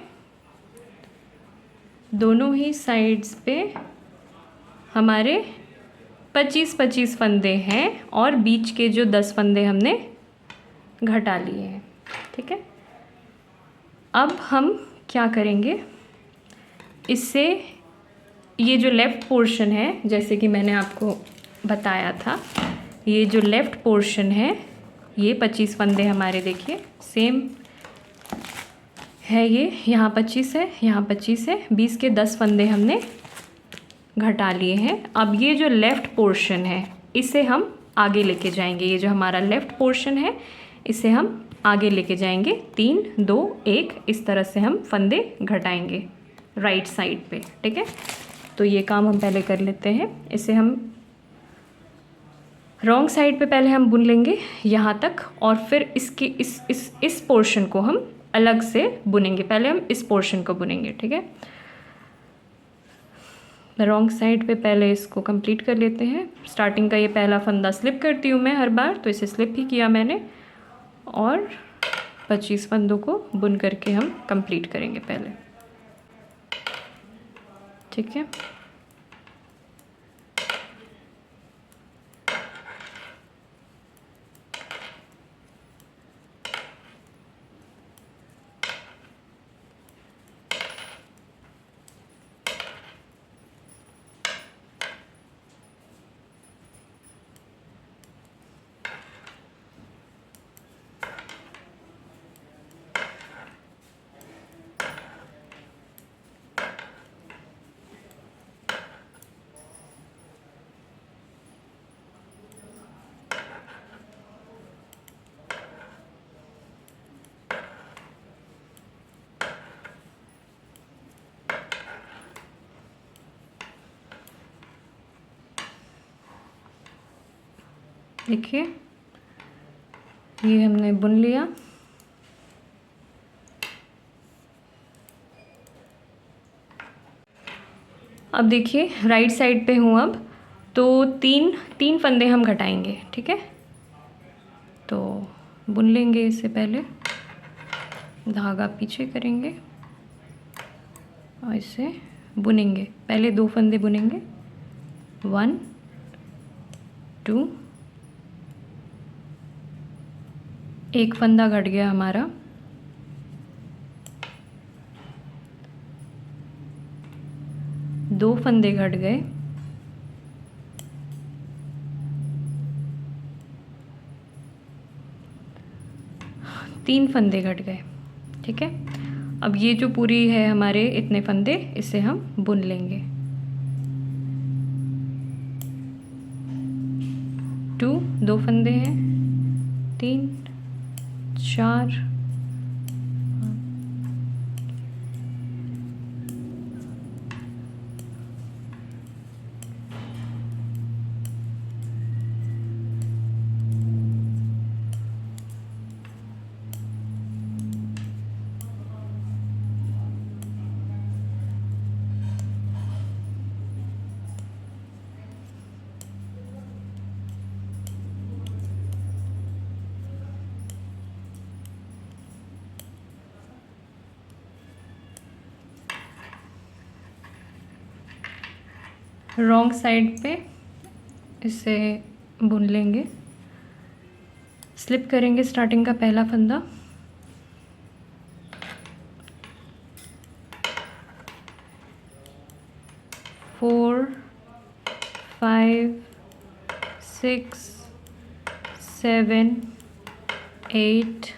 दोनों ही साइड्स पे हमारे 25-25 फंदे हैं और बीच के जो 10 फंदे हमने घटा लिए हैं। ठीक है, अब हम क्या करेंगे, इससे ये जो लेफ़्ट पोर्शन है, जैसे कि मैंने आपको बताया था, ये जो लेफ़्ट पोर्शन है, ये 25 फंदे हमारे, देखिए सेम है, ये यहाँ 25 है, यहाँ 25 है, 20 के 10 फंदे हमने घटा लिए हैं। अब ये जो लेफ़्ट पोर्शन है इसे हम आगे लेके जाएंगे। ये जो हमारा लेफ़्ट पोर्शन है इसे हम आगे लेके जाएंगे। 3 2 1 इस तरह से हम फंदे घटाएंगे राइट साइड पे। ठीक है, तो ये काम हम पहले कर लेते हैं। इसे हम रॉन्ग साइड पे पहले हम बुन लेंगे यहाँ तक, और फिर इसकी इस पोर्शन को हम अलग से बुनेंगे। पहले हम इस पोर्शन को बुनेंगे। ठीक है, रॉन्ग साइड पे पहले इसको कंप्लीट कर लेते हैं। स्टार्टिंग का ये पहला फंदा स्लिप करती हूँ मैं हर बार, तो इसे स्लिप ही किया मैंने, और 25 फंदों को बुन करके हम कंप्लीट करेंगे पहले। ठीक है, देखिए ये हमने बुन लिया। अब देखिए राइट साइड पे हूँ अब, तो तीन फंदे हम घटाएंगे। ठीक है, तो बुन लेंगे इसे पहले, धागा पीछे करेंगे और इसे बुनेंगे। पहले 2 फंदे बुनेंगे, 1 2, एक फंदा घट गया हमारा, 2 फंदे घट गए, 3 फंदे घट गए। ठीक है, अब ये जो पूरी है हमारे इतने फंदे, इसे हम बुन लेंगे। 2 फंदे हैं, 3 4 रॉन्ग साइड पे इसे बुन लेंगे। स्लिप करेंगे स्टार्टिंग का पहला फंदा, 4 5 6 7 8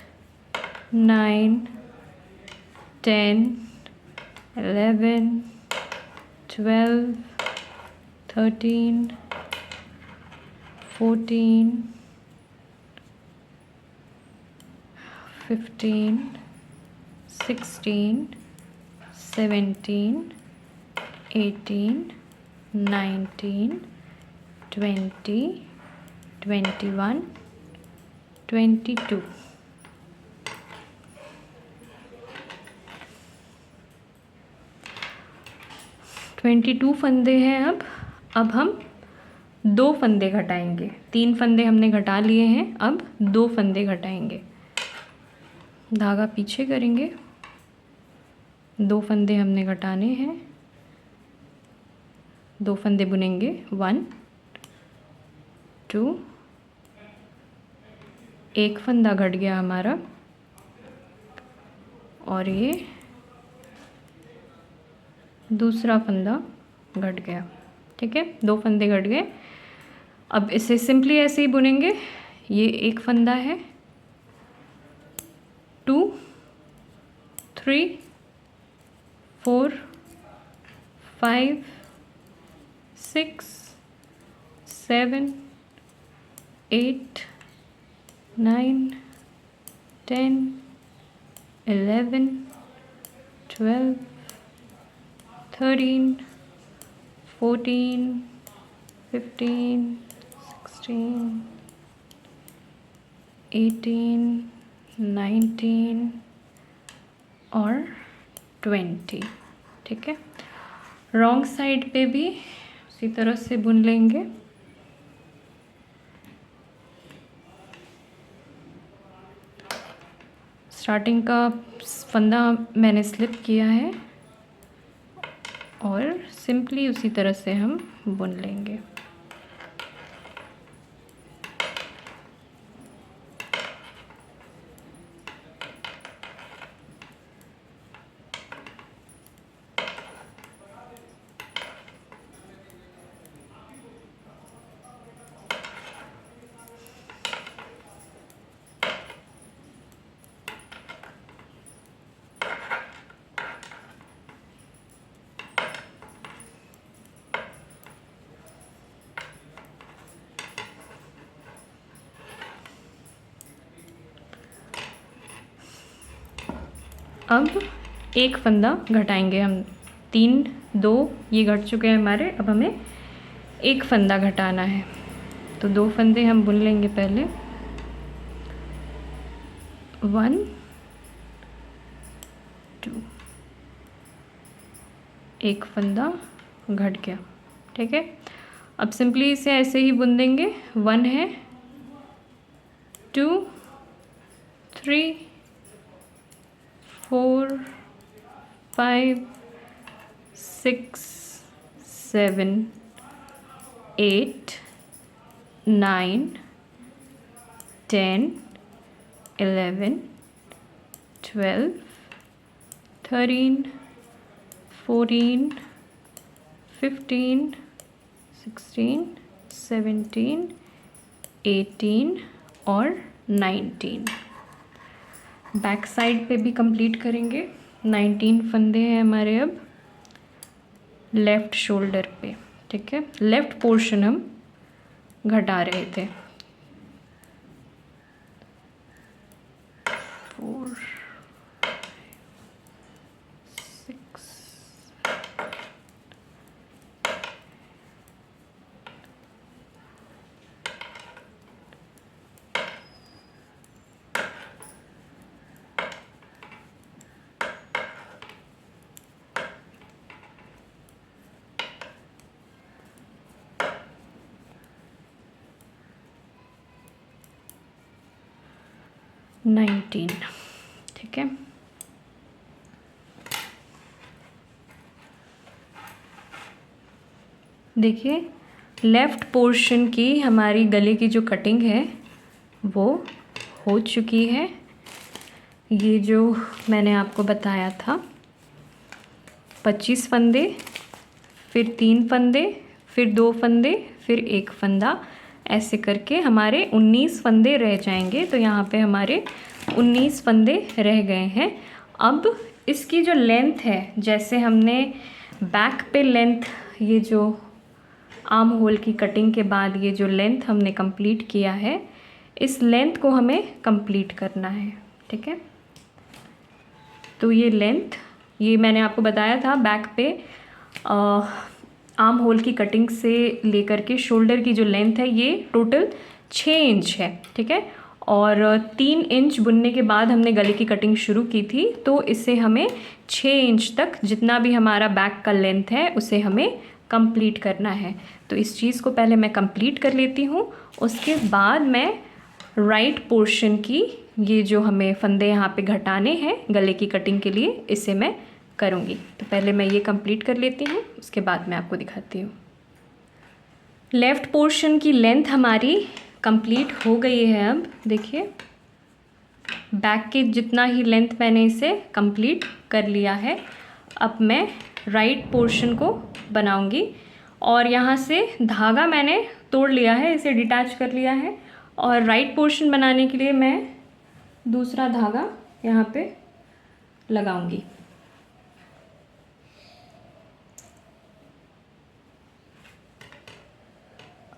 9 10 11 12 13 14 15 16 17 18 19 20 21 22 22 फंदे हैं। अब हम 2 फंदे घटाएंगे। 3 फंदे हमने घटा लिए हैं, अब 2 फंदे घटाएंगे। धागा पीछे करेंगे, 2 फंदे हमने घटाने हैं, 2 फंदे बुनेंगे, 1 2, एक फंदा घट गया हमारा, और ये दूसरा फंदा घट गया। ठीक है, 2 फंदे घट गए। अब इसे सिंपली ऐसे ही बुनेंगे। ये एक फंदा है, 2 3 4 5 6 7 8 9 10 11 12 13 14 15 16 18 19 और 20। ठीक है, रॉन्ग साइड पे भी उसी तरह से बुन लेंगे। स्टार्टिंग का फंदा मैंने स्लिप किया है और सिंपली उसी तरह से हम बुन लेंगे। अब एक फंदा घटाएंगे हम, 3 2 ये घट चुके हैं हमारे। अब हमें एक फंदा घटाना है, तो 2 फंदे हम बुन लेंगे पहले। 1 2, एक फंदा घट गया। ठीक है, अब सिंपली इसे ऐसे ही बुन देंगे। 1 है, 2 3 4 5 6 7 8 9 10 11 12 13 14 15 16 17 18 और 19। बैक साइड पे भी कंप्लीट करेंगे। 19 फंदे हैं हमारे अब लेफ़्ट शोल्डर पे। ठीक है, लेफ़्ट पोर्शन हम घटा रहे थे। 4 6 19। ठीक है, देखिए लेफ़्ट पोर्शन की हमारी गले की जो कटिंग है वो हो चुकी है। ये जो मैंने आपको बताया था 25 फंदे, फिर 3 फंदे, फिर 2 फंदे, फिर 1 फंदा, ऐसे करके हमारे 19 फंदे रह जाएंगे। तो यहाँ पे हमारे 19 फंदे रह गए हैं। अब इसकी जो लेंथ है, जैसे हमने बैक पे लेंथ, ये जो आर्म होल की कटिंग के बाद ये जो लेंथ हमने कंप्लीट किया है, इस लेंथ को हमें कंप्लीट करना है। ठीक है, तो ये लेंथ, ये मैंने आपको बताया था बैक पे आर्म होल की कटिंग से लेकर के शोल्डर की जो लेंथ है ये टोटल 6 इंच है। ठीक है, और 3 इंच बुनने के बाद हमने गले की कटिंग शुरू की थी, तो इसे हमें 6 इंच तक जितना भी हमारा बैक का लेंथ है उसे हमें कंप्लीट करना है। तो इस चीज़ को पहले मैं कंप्लीट कर लेती हूँ, उसके बाद मैं राइट पोर्शन की ये जो हमें फंदे यहाँ पे घटाने हैं गले की कटिंग के लिए, इसे मैं करूँगी। तो पहले मैं ये कंप्लीट कर लेती हूँ, उसके बाद मैं आपको दिखाती हूँ। लेफ़्ट पोर्शन की लेंथ हमारी कंप्लीट हो गई है। अब देखिए बैक के जितना ही लेंथ मैंने इसे कंप्लीट कर लिया है। अब मैं राइट पोर्शन को बनाऊंगी और यहाँ से धागा मैंने तोड़ लिया है, इसे डिटैच कर लिया है। और राइट पोर्शन बनाने के लिए मैं दूसरा धागा यहाँ पे लगाऊंगी।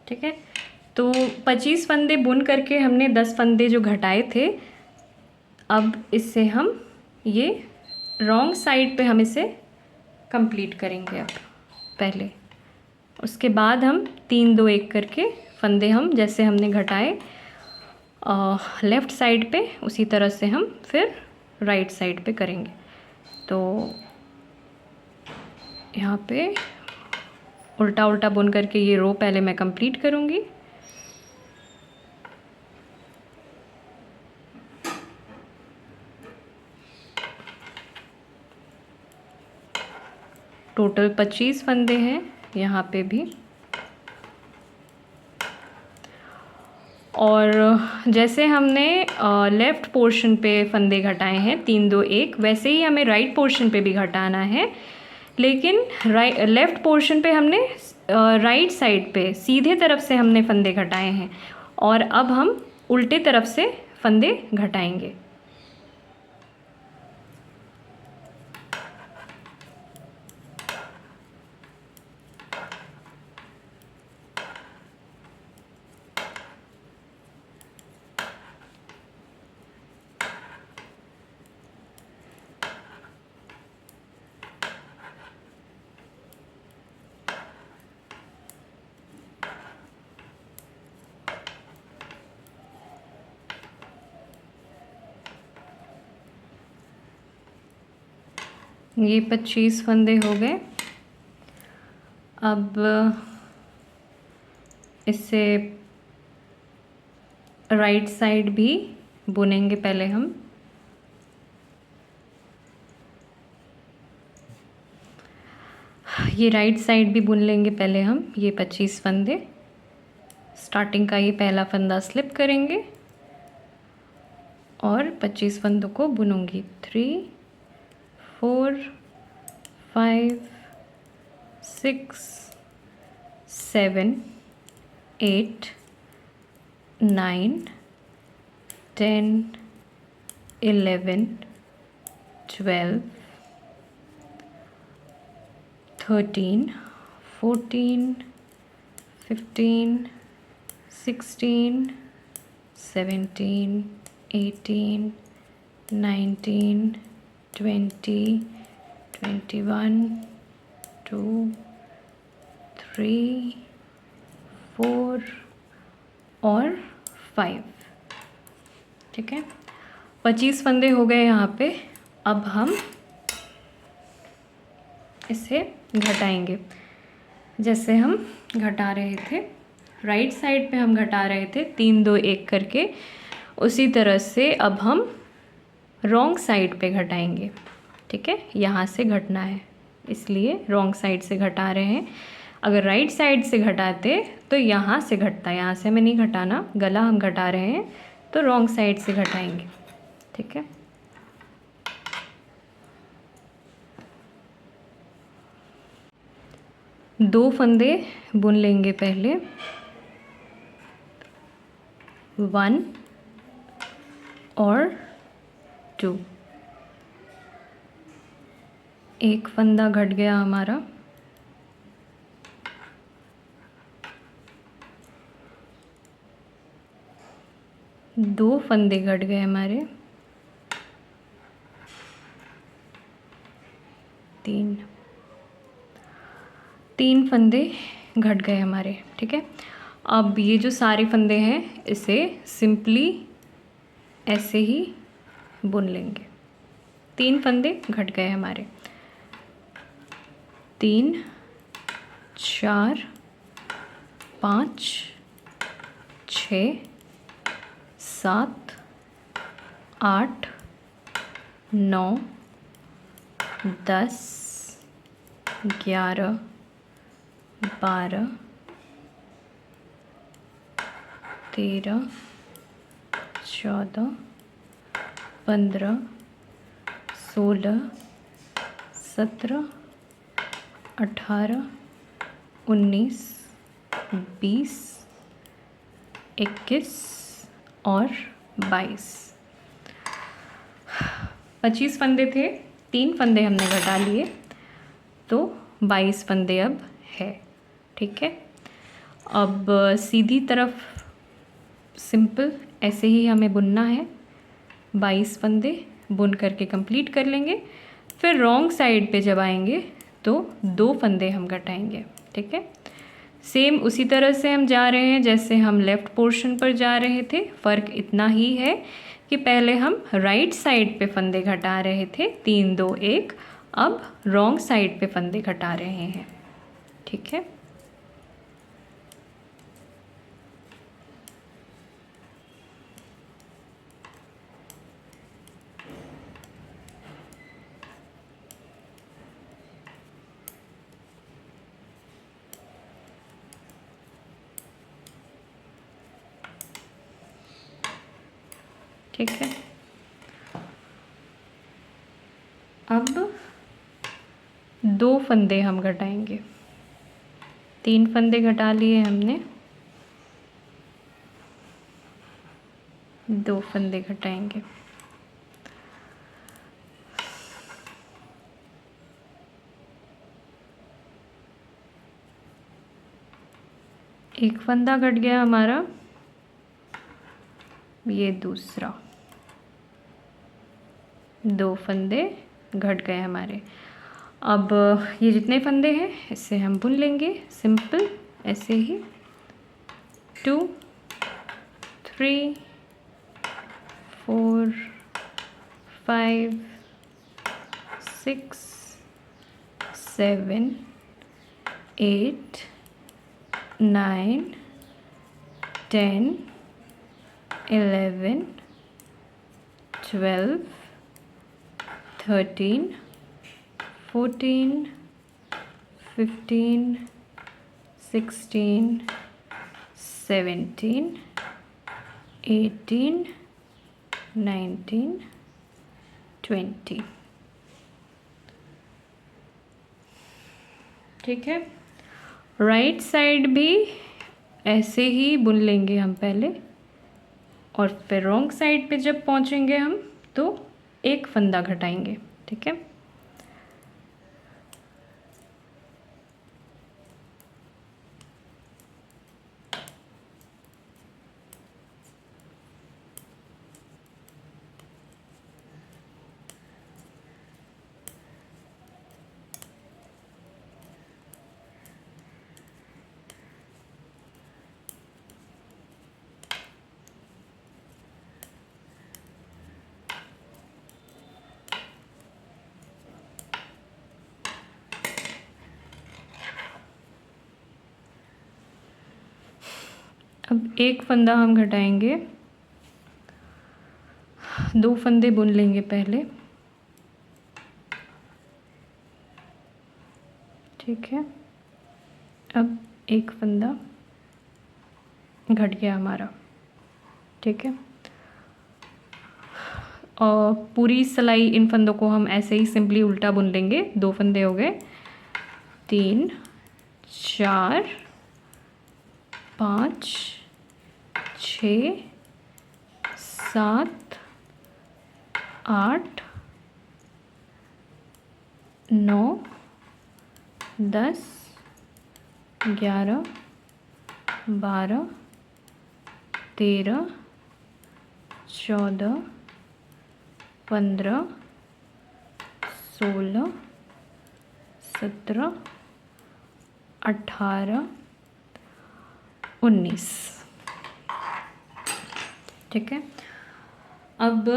ठीक है। तो 25 फंदे बुन करके हमने 10 फंदे जो घटाए थे, अब इससे हम ये रॉन्ग साइड पे हम इसे कंप्लीट करेंगे। अब पहले उसके बाद हम 3 2 1 करके फंदे हम जैसे हमने घटाए लेफ़्ट साइड पे, उसी तरह से हम फिर राइट साइड पे करेंगे। तो यहाँ पे उल्टा उल्टा बुन करके ये रो पहले मैं कंप्लीट करूँगी। टोटल 25 फंदे हैं यहाँ पे भी। और जैसे हमने लेफ़्ट पोर्शन पे फंदे घटाए हैं 3 2 1, वैसे ही हमें राइट पोर्शन पे भी घटाना है, लेकिन लेफ़्ट पोर्शन पे हमने राइट साइड पे सीधे तरफ से हमने फंदे घटाए हैं, और अब हम उल्टे तरफ से फंदे घटाएंगे। ये 25 फंदे हो गए। अब इससे राइट साइड भी बुनेंगे पहले हम। ये राइट साइड भी बुन लेंगे पहले हम, ये 25 फंदे। स्टार्टिंग का ये पहला फंदा स्लिप करेंगे और 25 फंदों को बुनूंगी। 3 4 5 6 7 8 9 10 11 12 13 14 15 16 17 18 19 20 21 2 3 4 और 5। ठीक है, 25 फंदे हो गए यहाँ पे। अब हम इसे घटाएंगे जैसे हम घटा रहे थे, राइट साइड पे हम घटा रहे थे 3 2 1 करके, उसी तरह से अब हम रॉन्ग साइड पे घटाएंगे। ठीक है, यहाँ से घटना है इसलिए रॉन्ग साइड से घटा रहे हैं। अगर राइट साइड से घटाते तो यहाँ से घटता, यहाँ से हमें नहीं घटाना, गला हम घटा रहे हैं तो रॉन्ग साइड से घटाएंगे। ठीक है, दो फंदे बुन लेंगे पहले, 1 और 2। एक फंदा घट गया हमारा, दो फंदे घट गए हमारे, 3 फंदे घट गए हमारे। ठीक है, अब ये जो सारे फंदे हैं इसे सिंपली ऐसे ही बुन लेंगे। 3 फंदे घट गए हमारे, 3 4 5 6 7 8 9 10 11 12 13 14 15 16 17 18 19 20 21 और 22। 25 फंदे थे, 3 फंदे हमने घटा लिए तो 22 फंदे अब है। ठीक है, अब सीधी तरफ सिंपल ऐसे ही हमें बुनना है। 22 फंदे बुन करके कंप्लीट कर लेंगे। फिर रॉन्ग साइड पे जब आएंगे तो 2 फंदे हम घटाएंगे। ठीक है, सेम उसी तरह से हम जा रहे हैं जैसे हम लेफ़्ट पोर्शन पर जा रहे थे। फ़र्क इतना ही है कि पहले हम राइट साइड पे फंदे घटा रहे थे 3 2 1, अब रॉन्ग साइड पे फंदे घटा रहे हैं। ठीक है, ठीक है। अब 2 फंदे हम घटाएंगे। 3 फंदे घटा लिए हमने, 2 फंदे घटाएंगे। एक फंदा घट गया हमारा, ये दूसरा, 2 फंदे घट गए हमारे। अब ये जितने फंदे हैं इससे हम बुन लेंगे सिंपल ऐसे ही। 2 3 4 5 6 7 8 9 10 11 12 13 14 15 16 17 18 19 20। ठीक है, राइट साइड भी ऐसे ही बुन लेंगे हम पहले, और फिर रॉन्ग साइड पे जब पहुंचेंगे हम तो 1 फंदा घटाएंगे। ठीक है, अब 1 फंदा हम घटाएंगे, 2 फंदे बुन लेंगे पहले। ठीक है, अब 1 फंदा घट गया हमारा। ठीक है, और पूरी सिलाई इन फंदों को हम ऐसे ही सिंपली उल्टा बुन लेंगे। 2 फंदे हो गए, 3 4 5 6 7 8 9 10 11 12 13 14 15 16 17 18 19। ठीक है, अब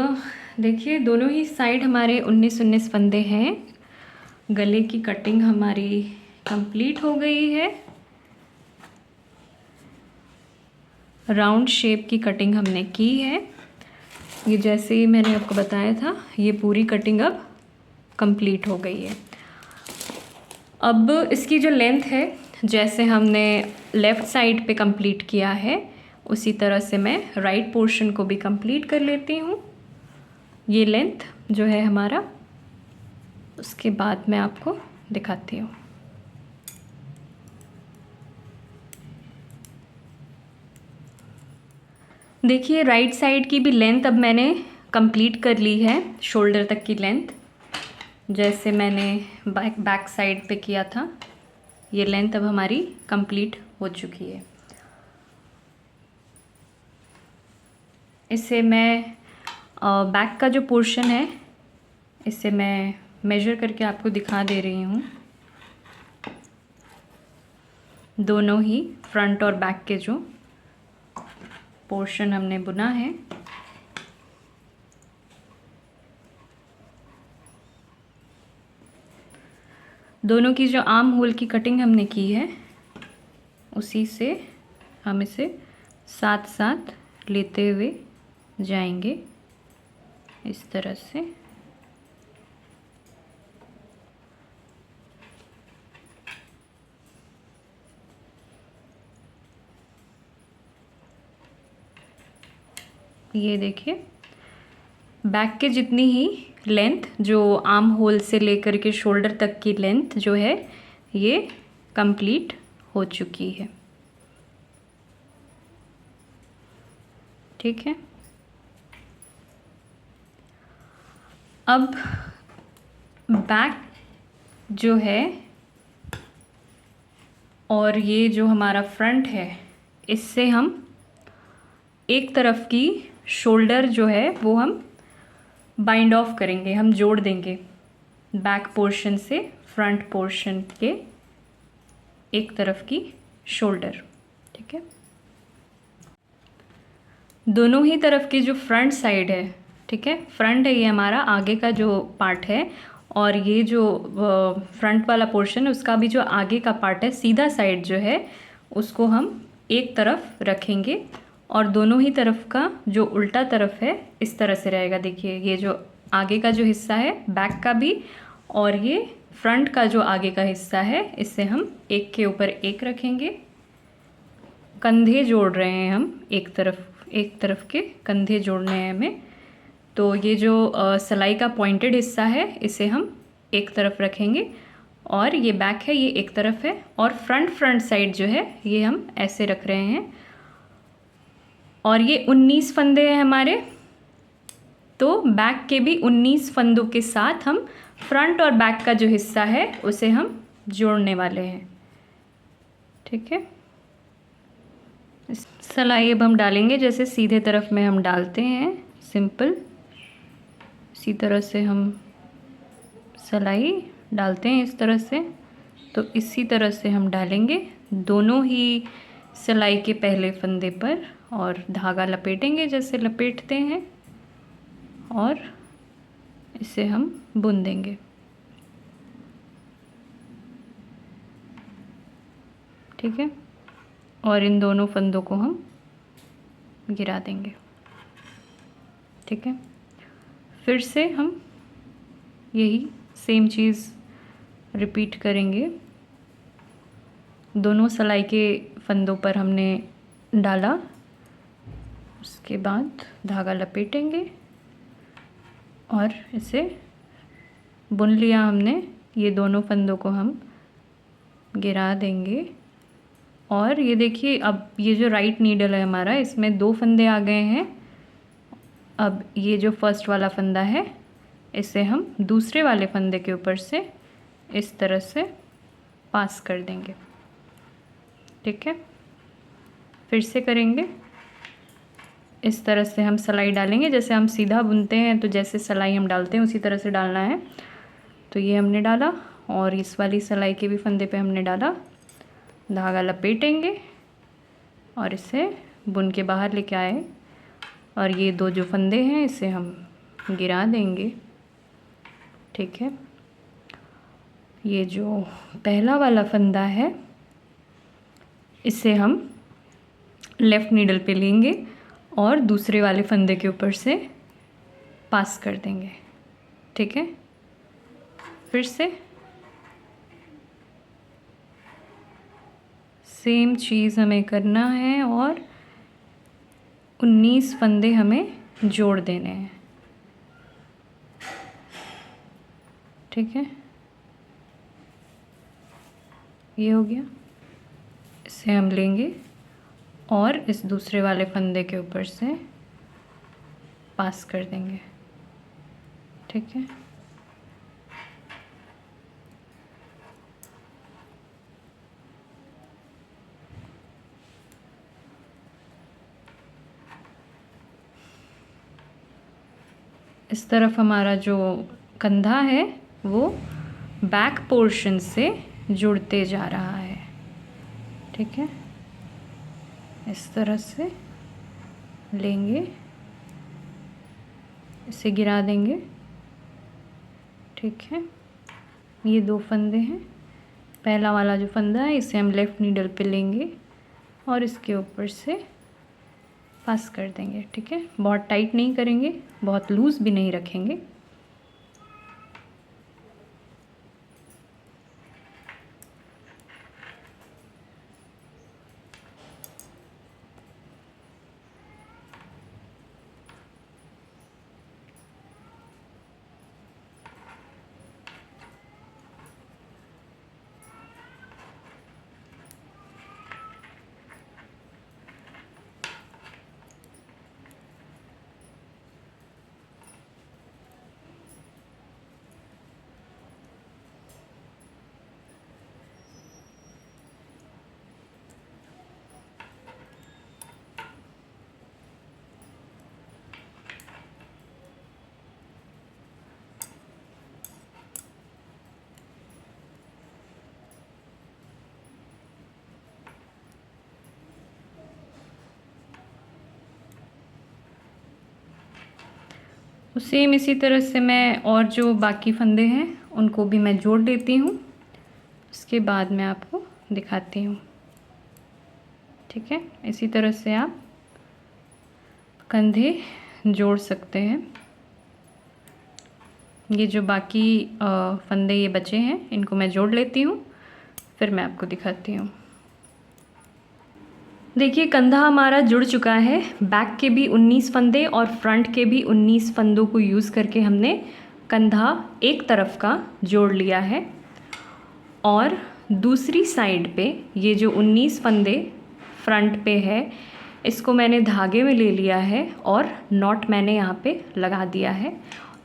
देखिए दोनों ही साइड हमारे 19 फंदे हैं। गले की कटिंग हमारी कंप्लीट हो गई है। राउंड शेप की कटिंग हमने की है। ये जैसे ही मैंने आपको बताया था, ये पूरी कटिंग अब कंप्लीट हो गई है। अब इसकी जो लेंथ है, जैसे हमने लेफ़्ट साइड पे कंप्लीट किया है उसी तरह से मैं राइट पोर्शन को भी कंप्लीट कर लेती हूँ। ये लेंथ जो है हमारा, उसके बाद मैं आपको दिखाती हूँ। देखिए राइट साइड की भी लेंथ अब मैंने कंप्लीट कर ली है, शोल्डर तक की लेंथ जैसे मैंने बैक साइड पे किया था। ये लेंथ अब हमारी कंप्लीट हो चुकी है। इसे मैं बैक का जो पोर्शन है इसे मैं मेजर करके आपको दिखा दे रही हूँ। दोनों ही फ्रंट और बैक के जो पोर्शन हमने बुना है, दोनों की जो आर्म होल की कटिंग हमने की है उसी से हम इसे साथ साथ लेते हुए जाएंगे इस तरह से। ये देखिए बैक के जितनी ही लेंथ, जो आर्म होल से लेकर के शोल्डर तक की लेंथ जो है ये कंप्लीट हो चुकी है। ठीक है, अब बैक जो है और ये जो हमारा फ्रंट है इससे हम एक तरफ की शोल्डर जो है वो हम बाइंड ऑफ करेंगे, हम जोड़ देंगे बैक पोर्शन से फ्रंट पोर्शन के एक तरफ की शोल्डर। ठीक है, दोनों ही तरफ की जो फ्रंट साइड है, ठीक है, फ्रंट है ये हमारा आगे का जो पार्ट है, और ये जो फ्रंट वाला पोर्शन है उसका भी जो आगे का पार्ट है सीधा साइड जो है उसको हम एक तरफ रखेंगे, और दोनों ही तरफ का जो उल्टा तरफ है इस तरह से रहेगा। देखिए ये जो आगे का जो हिस्सा है बैक का भी, और ये फ्रंट का जो आगे का हिस्सा है इसे हम एक के ऊपर एक रखेंगे। कंधे जोड़ रहे हैं हम, एक तरफ के कंधे जोड़ने हैं हमें। तो ये जो सिलाई का पॉइंटेड हिस्सा है इसे हम एक तरफ रखेंगे, और ये बैक है ये एक तरफ है, और फ्रंट साइड जो है ये हम ऐसे रख रहे हैं। और ये 19 फंदे हैं हमारे, तो बैक के भी 19 फंदों के साथ हम फ्रंट और बैक का जो हिस्सा है उसे हम जोड़ने वाले हैं। ठीक है, सिलाई अब हम डालेंगे जैसे सीधे तरफ में हम डालते हैं, सिंपल इसी तरह से हम सिलाई डालते हैं इस तरह से। तो इसी तरह से हम डालेंगे दोनों ही सिलाई के पहले फंदे पर, और धागा लपेटेंगे जैसे लपेटते हैं, और इसे हम बुन देंगे। ठीक है, और इन दोनों फंदों को हम गिरा देंगे। ठीक है, फिर से हम यही सेम चीज़ रिपीट करेंगे। दोनों सिलाई के फंदों पर हमने डाला, उसके बाद धागा लपेटेंगे और इसे बुन लिया हमने। ये दोनों फंदों को हम गिरा देंगे, और ये देखिए अब ये जो राइट नीडल है हमारा इसमें 2 फंदे आ गए हैं। अब ये जो फर्स्ट वाला फंदा है इसे हम दूसरे वाले फंदे के ऊपर से इस तरह से पास कर देंगे। ठीक है, फिर से करेंगे इस तरह से हम सिलाई डालेंगे, जैसे हम सीधा बुनते हैं तो जैसे सिलाई हम डालते हैं उसी तरह से डालना है। तो ये हमने डाला, और इस वाली सिलाई के भी फंदे पे हमने डाला, धागा लपेटेंगे और इसे बुन के बाहर लेके आए, और ये 2 जो फंदे हैं इसे हम गिरा देंगे। ठीक है, ये जो पहला वाला फंदा है इसे हम लेफ़्ट नीडल पे लेंगे और दूसरे वाले फंदे के ऊपर से पास कर देंगे। ठीक है, फिर से सेम चीज़ हमें करना है, और 19 फंदे हमें जोड़ देने हैं। ठीक है, ये हो गया। इसे हम लेंगे और इस दूसरे वाले फंदे के ऊपर से पास कर देंगे। ठीक है, इस तरफ हमारा जो कंधा है वो बैक पोर्शन से जुड़ते जा रहा है। ठीक है, इस तरह से लेंगे, इसे गिरा देंगे। ठीक है, ये 2 फंदे हैं। पहला वाला जो फंदा है इसे हम लेफ़्ट नीडल पे लेंगे और इसके ऊपर से पास कर देंगे। ठीक है, बहुत टाइट नहीं करेंगे, बहुत लूज़ भी नहीं रखेंगे। सेम इसी तरह से मैं और जो बाकी फंदे हैं उनको भी मैं जोड़ देती हूँ, उसके बाद मैं आपको दिखाती हूँ। ठीक है, इसी तरह से आप कंधे जोड़ सकते हैं। ये जो बाकी फंदे ये बचे हैं इनको मैं जोड़ लेती हूँ, फिर मैं आपको दिखाती हूँ। देखिए कंधा हमारा जुड़ चुका है। बैक के भी 19 फंदे और फ्रंट के भी 19 फंदों को यूज़ करके हमने कंधा एक तरफ का जोड़ लिया है। और दूसरी साइड पे ये जो 19 फंदे फ्रंट पे है इसको मैंने धागे में ले लिया है और नॉट मैंने यहाँ पे लगा दिया है।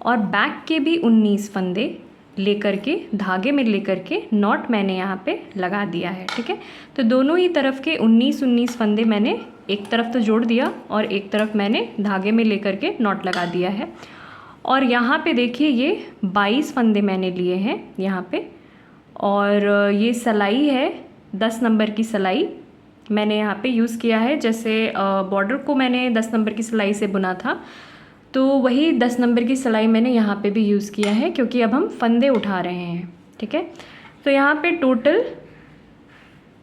और बैक के भी 19 फंदे लेकर के धागे में लेकर के नॉट मैंने यहाँ पे लगा दिया है। ठीक है, तो दोनों ही तरफ के 19 फंदे मैंने एक तरफ तो जोड़ दिया और एक तरफ मैंने धागे में लेकर के नॉट लगा दिया है। और यहाँ पे देखिए ये 22 फंदे मैंने लिए हैं यहाँ पे। और ये सिलाई है 10 नंबर की सिलाई मैंने यहाँ पे यूज़ किया है। जैसे बॉर्डर को मैंने 10 नंबर की सिलाई से बुना था तो वही 10 नंबर की सिलाई मैंने यहाँ पे भी यूज़ किया है, क्योंकि अब हम फंदे उठा रहे हैं। ठीक है, तो यहाँ पे टोटल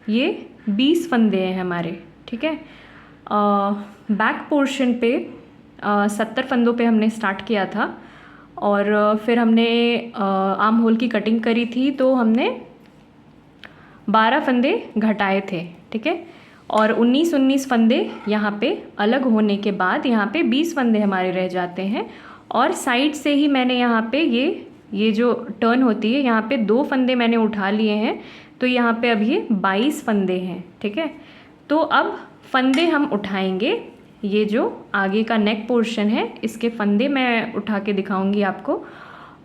ये 20 फंदे हैं हमारे। ठीक है, बैक पोर्शन पे 70 फंदों पे हमने स्टार्ट किया था और फिर हमने आर्म होल की कटिंग करी थी तो हमने 12 फंदे घटाए थे। ठीक है, और 19 फंदे यहाँ पे अलग होने के बाद यहाँ पे 20 फंदे हमारे रह जाते हैं। और साइड से ही मैंने यहाँ पे ये जो टर्न होती है यहाँ पे 2 फंदे मैंने उठा लिए हैं, तो यहाँ पे अब ये 22 फंदे हैं। ठीक है, तो अब फंदे हम उठाएंगे। ये जो आगे का नेक पोर्शन है इसके फंदे मैं उठा के दिखाऊंगी आपको।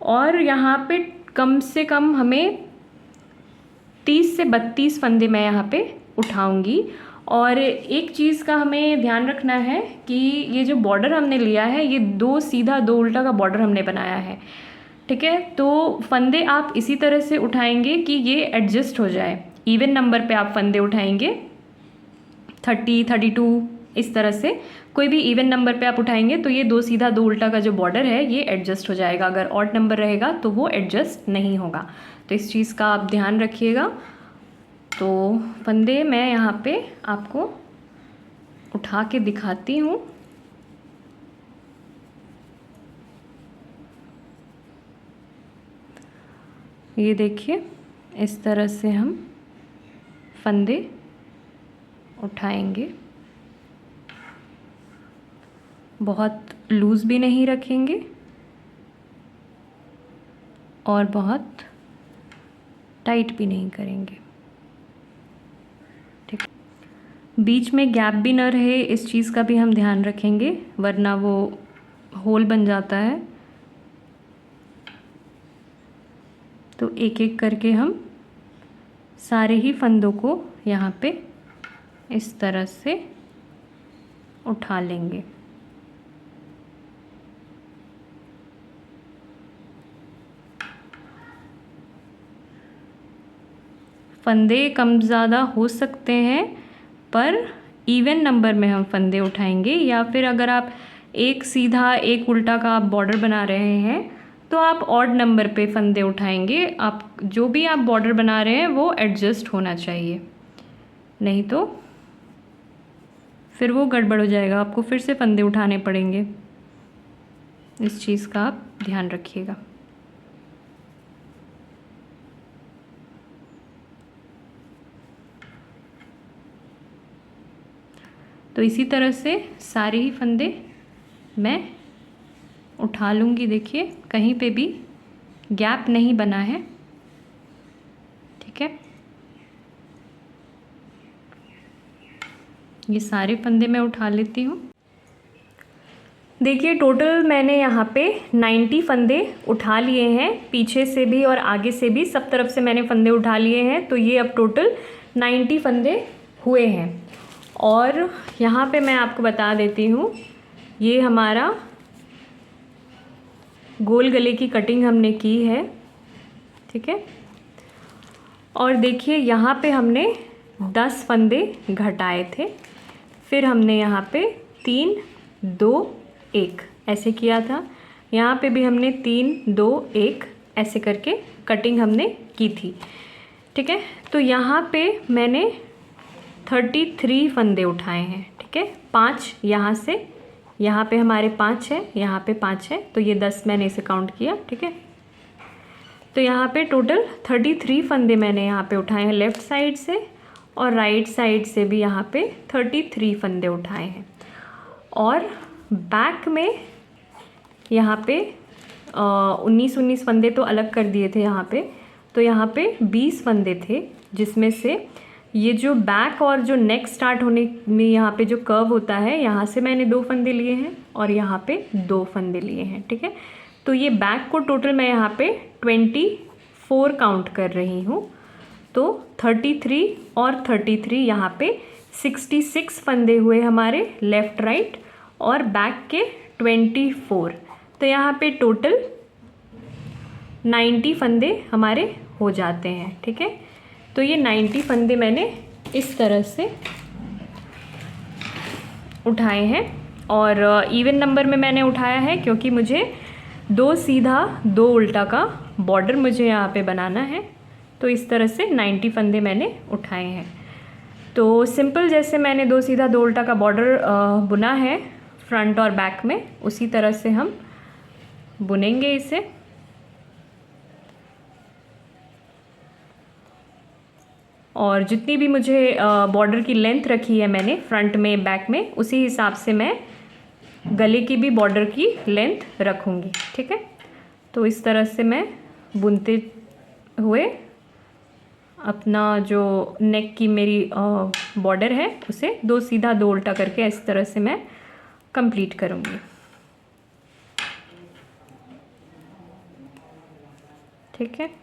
और यहाँ पे कम से कम हमें 30 से 32 फंदे मैं यहाँ पे उठाऊंगी। और एक चीज़ का हमें ध्यान रखना है कि ये जो बॉर्डर हमने लिया है ये 2 सीधा 2 उल्टा का बॉर्डर हमने बनाया है। ठीक है, तो फंदे आप इसी तरह से उठाएंगे कि ये एडजस्ट हो जाए। इवन नंबर पे आप फंदे उठाएंगे 30, 32 इस तरह से कोई भी इवन नंबर पे आप उठाएंगे तो ये 2 सीधा 2 उल्टा का जो बॉर्डर है ये एडजस्ट हो जाएगा। अगर ऑड नंबर रहेगा तो वो एडजस्ट नहीं होगा, तो इस चीज़ का आप ध्यान रखिएगा। तो फंदे मैं यहाँ पे आपको उठा के दिखाती हूँ। ये देखिए इस तरह से हम फंदे उठाएंगे, बहुत लूज़ भी नहीं रखेंगे और बहुत टाइट भी नहीं करेंगे। ठीक, बीच में गैप भी न रहे इस चीज़ का भी हम ध्यान रखेंगे, वरना वो होल बन जाता है। तो एक एक करके हम सारे ही फंदों को यहाँ पे इस तरह से उठा लेंगे। फंदे कम ज़्यादा हो सकते हैं, पर इवन नंबर में हम फंदे उठाएंगे। या फिर अगर आप एक सीधा एक उल्टा का आप बॉर्डर बना रहे हैं तो आप ऑड नंबर पे फंदे उठाएंगे। आप जो भी आप बॉर्डर बना रहे हैं वो एडजस्ट होना चाहिए, नहीं तो फिर वो गड़बड़ हो जाएगा, आपको फिर से फंदे उठाने पड़ेंगे। इस चीज़ का आप ध्यान रखिएगा। तो इसी तरह से सारे ही फंदे मैं उठा लूँगी। देखिए कहीं पे भी गैप नहीं बना है, ठीक है। ये सारे फंदे मैं उठा लेती हूँ। देखिए टोटल मैंने यहाँ पे 90 फंदे उठा लिए हैं, पीछे से भी और आगे से भी, सब तरफ से मैंने फंदे उठा लिए हैं। तो ये अब टोटल 90 फंदे हुए हैं। और यहाँ पे मैं आपको बता देती हूँ, ये हमारा गोल गले की कटिंग हमने की है, ठीक है। और देखिए यहाँ पे हमने 10 फंदे घटाए थे, फिर हमने यहाँ पे 3 2 1 ऐसे किया था। यहाँ पे भी हमने 3 2 1 ऐसे करके कटिंग हमने की थी, ठीक है। तो यहाँ पे मैंने 33 फंदे उठाए हैं, ठीक है। 5 यहाँ से, यहाँ पे हमारे 5 है, यहाँ पे 5 है, तो ये 10 मैंने इसे काउंट किया, ठीक है। तो यहाँ पे टोटल 33 फंदे मैंने यहाँ पे उठाए हैं लेफ़्ट साइड से, और राइट साइड से भी यहाँ पे 33 फंदे उठाए हैं। और बैक में यहाँ पे 19 फंदे तो अलग कर दिए थे यहाँ पे। तो यहाँ पे 20 फंदे थे, जिसमें से ये जो बैक और जो नेक स्टार्ट होने में यहाँ पे जो कर्व होता है, यहाँ से मैंने 2 फंदे लिए हैं और यहाँ पे 2 फंदे लिए हैं, ठीक है। तो ये बैक को टोटल मैं यहाँ पे 24 काउंट कर रही हूँ। तो 33 और 33 यहाँ पे 66 फंदे हुए हमारे लेफ़्ट राइट, और बैक के 24। तो यहाँ पे टोटल 90 फंदे हमारे हो जाते हैं, ठीक है। तो ये 90 फंदे मैंने इस तरह से उठाए हैं, और इवन नंबर में मैंने उठाया है क्योंकि मुझे 2 सीधा 2 उल्टा का बॉर्डर मुझे यहाँ पे बनाना है। तो इस तरह से 90 फंदे मैंने उठाए हैं। तो सिंपल जैसे मैंने 2 सीधा 2 उल्टा का बॉर्डर बुना है फ्रंट और बैक में, उसी तरह से हम बुनेंगे इसे। और जितनी भी मुझे बॉर्डर की लेंथ रखी है मैंने फ्रंट में बैक में, उसी हिसाब से मैं गले की भी बॉर्डर की लेंथ रखूँगी, ठीक है। तो इस तरह से मैं बुनते हुए अपना जो नेक की मेरी बॉर्डर है उसे 2 सीधा 2 उल्टा करके इस तरह से मैं कंप्लीट करूँगी, ठीक है।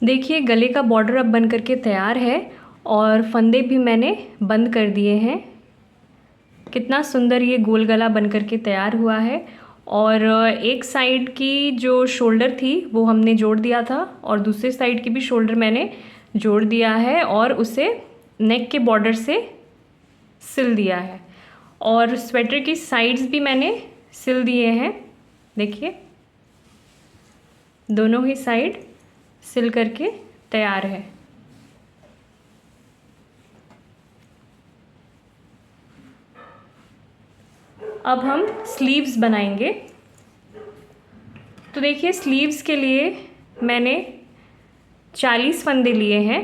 देखिए गले का बॉर्डर अब बन करके तैयार है, और फंदे भी मैंने बंद कर दिए हैं। कितना सुंदर ये गोल गला बन करके तैयार हुआ है। और एक साइड की जो शोल्डर थी वो हमने जोड़ दिया था, और दूसरे साइड की भी शोल्डर मैंने जोड़ दिया है, और उसे नेक के बॉर्डर से सिल दिया है। और स्वेटर की साइड्स भी मैंने सिल दिए हैं, देखिए दोनों ही साइड सिल करके तैयार है। अब हम स्लीव्स बनाएंगे। तो देखिए स्लीव्स के लिए मैंने 40 फंदे लिए हैं।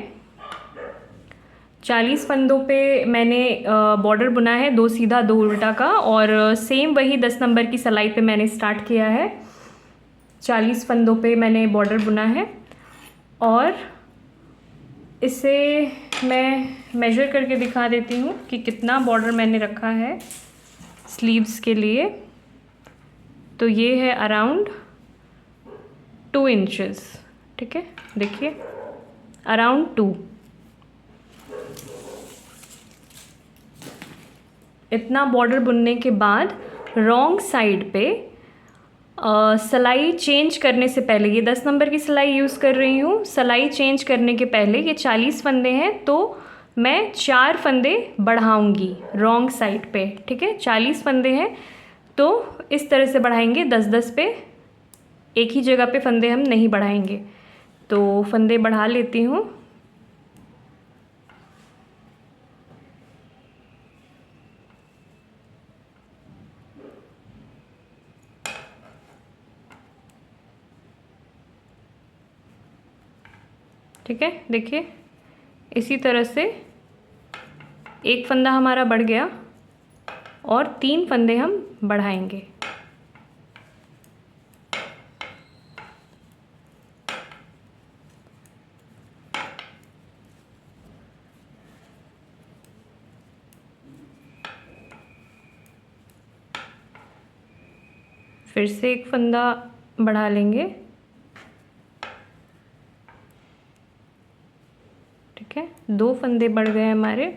40 फंदों पे मैंने बॉर्डर बुना है 2 सीधा 2 उल्टा का, और सेम वही 10 नंबर की सिलाई पे मैंने स्टार्ट किया है। 40 फंदों पे मैंने बॉर्डर बुना है, और इसे मैं मेजर करके दिखा देती हूँ कि कितना बॉर्डर मैंने रखा है स्लीव्स के लिए। तो ये है अराउंड 2 इंचेस, ठीक है, देखिए अराउंड 2। इतना बॉर्डर बुनने के बाद रॉन्ग साइड पे सिलाई चेंज करने से पहले, ये 10 नंबर की सिलाई यूज़ कर रही हूँ। सिलाई चेंज करने के पहले ये 40 फंदे हैं तो मैं 4 फंदे बढ़ाऊँगी रॉन्ग साइड पे, ठीक है। 40 फंदे हैं तो इस तरह से बढ़ाएंगे 10-10 पे, एक ही जगह पे फंदे हम नहीं बढ़ाएंगे। तो फंदे बढ़ा लेती हूँ। ठीक है, देखिए इसी तरह से एक फंदा हमारा बढ़ गया और 3 फंदे हम बढ़ाएंगे। फिर से एक फंदा बढ़ा लेंगे, ठीक है। 2 फंदे बढ़ गए हमारे।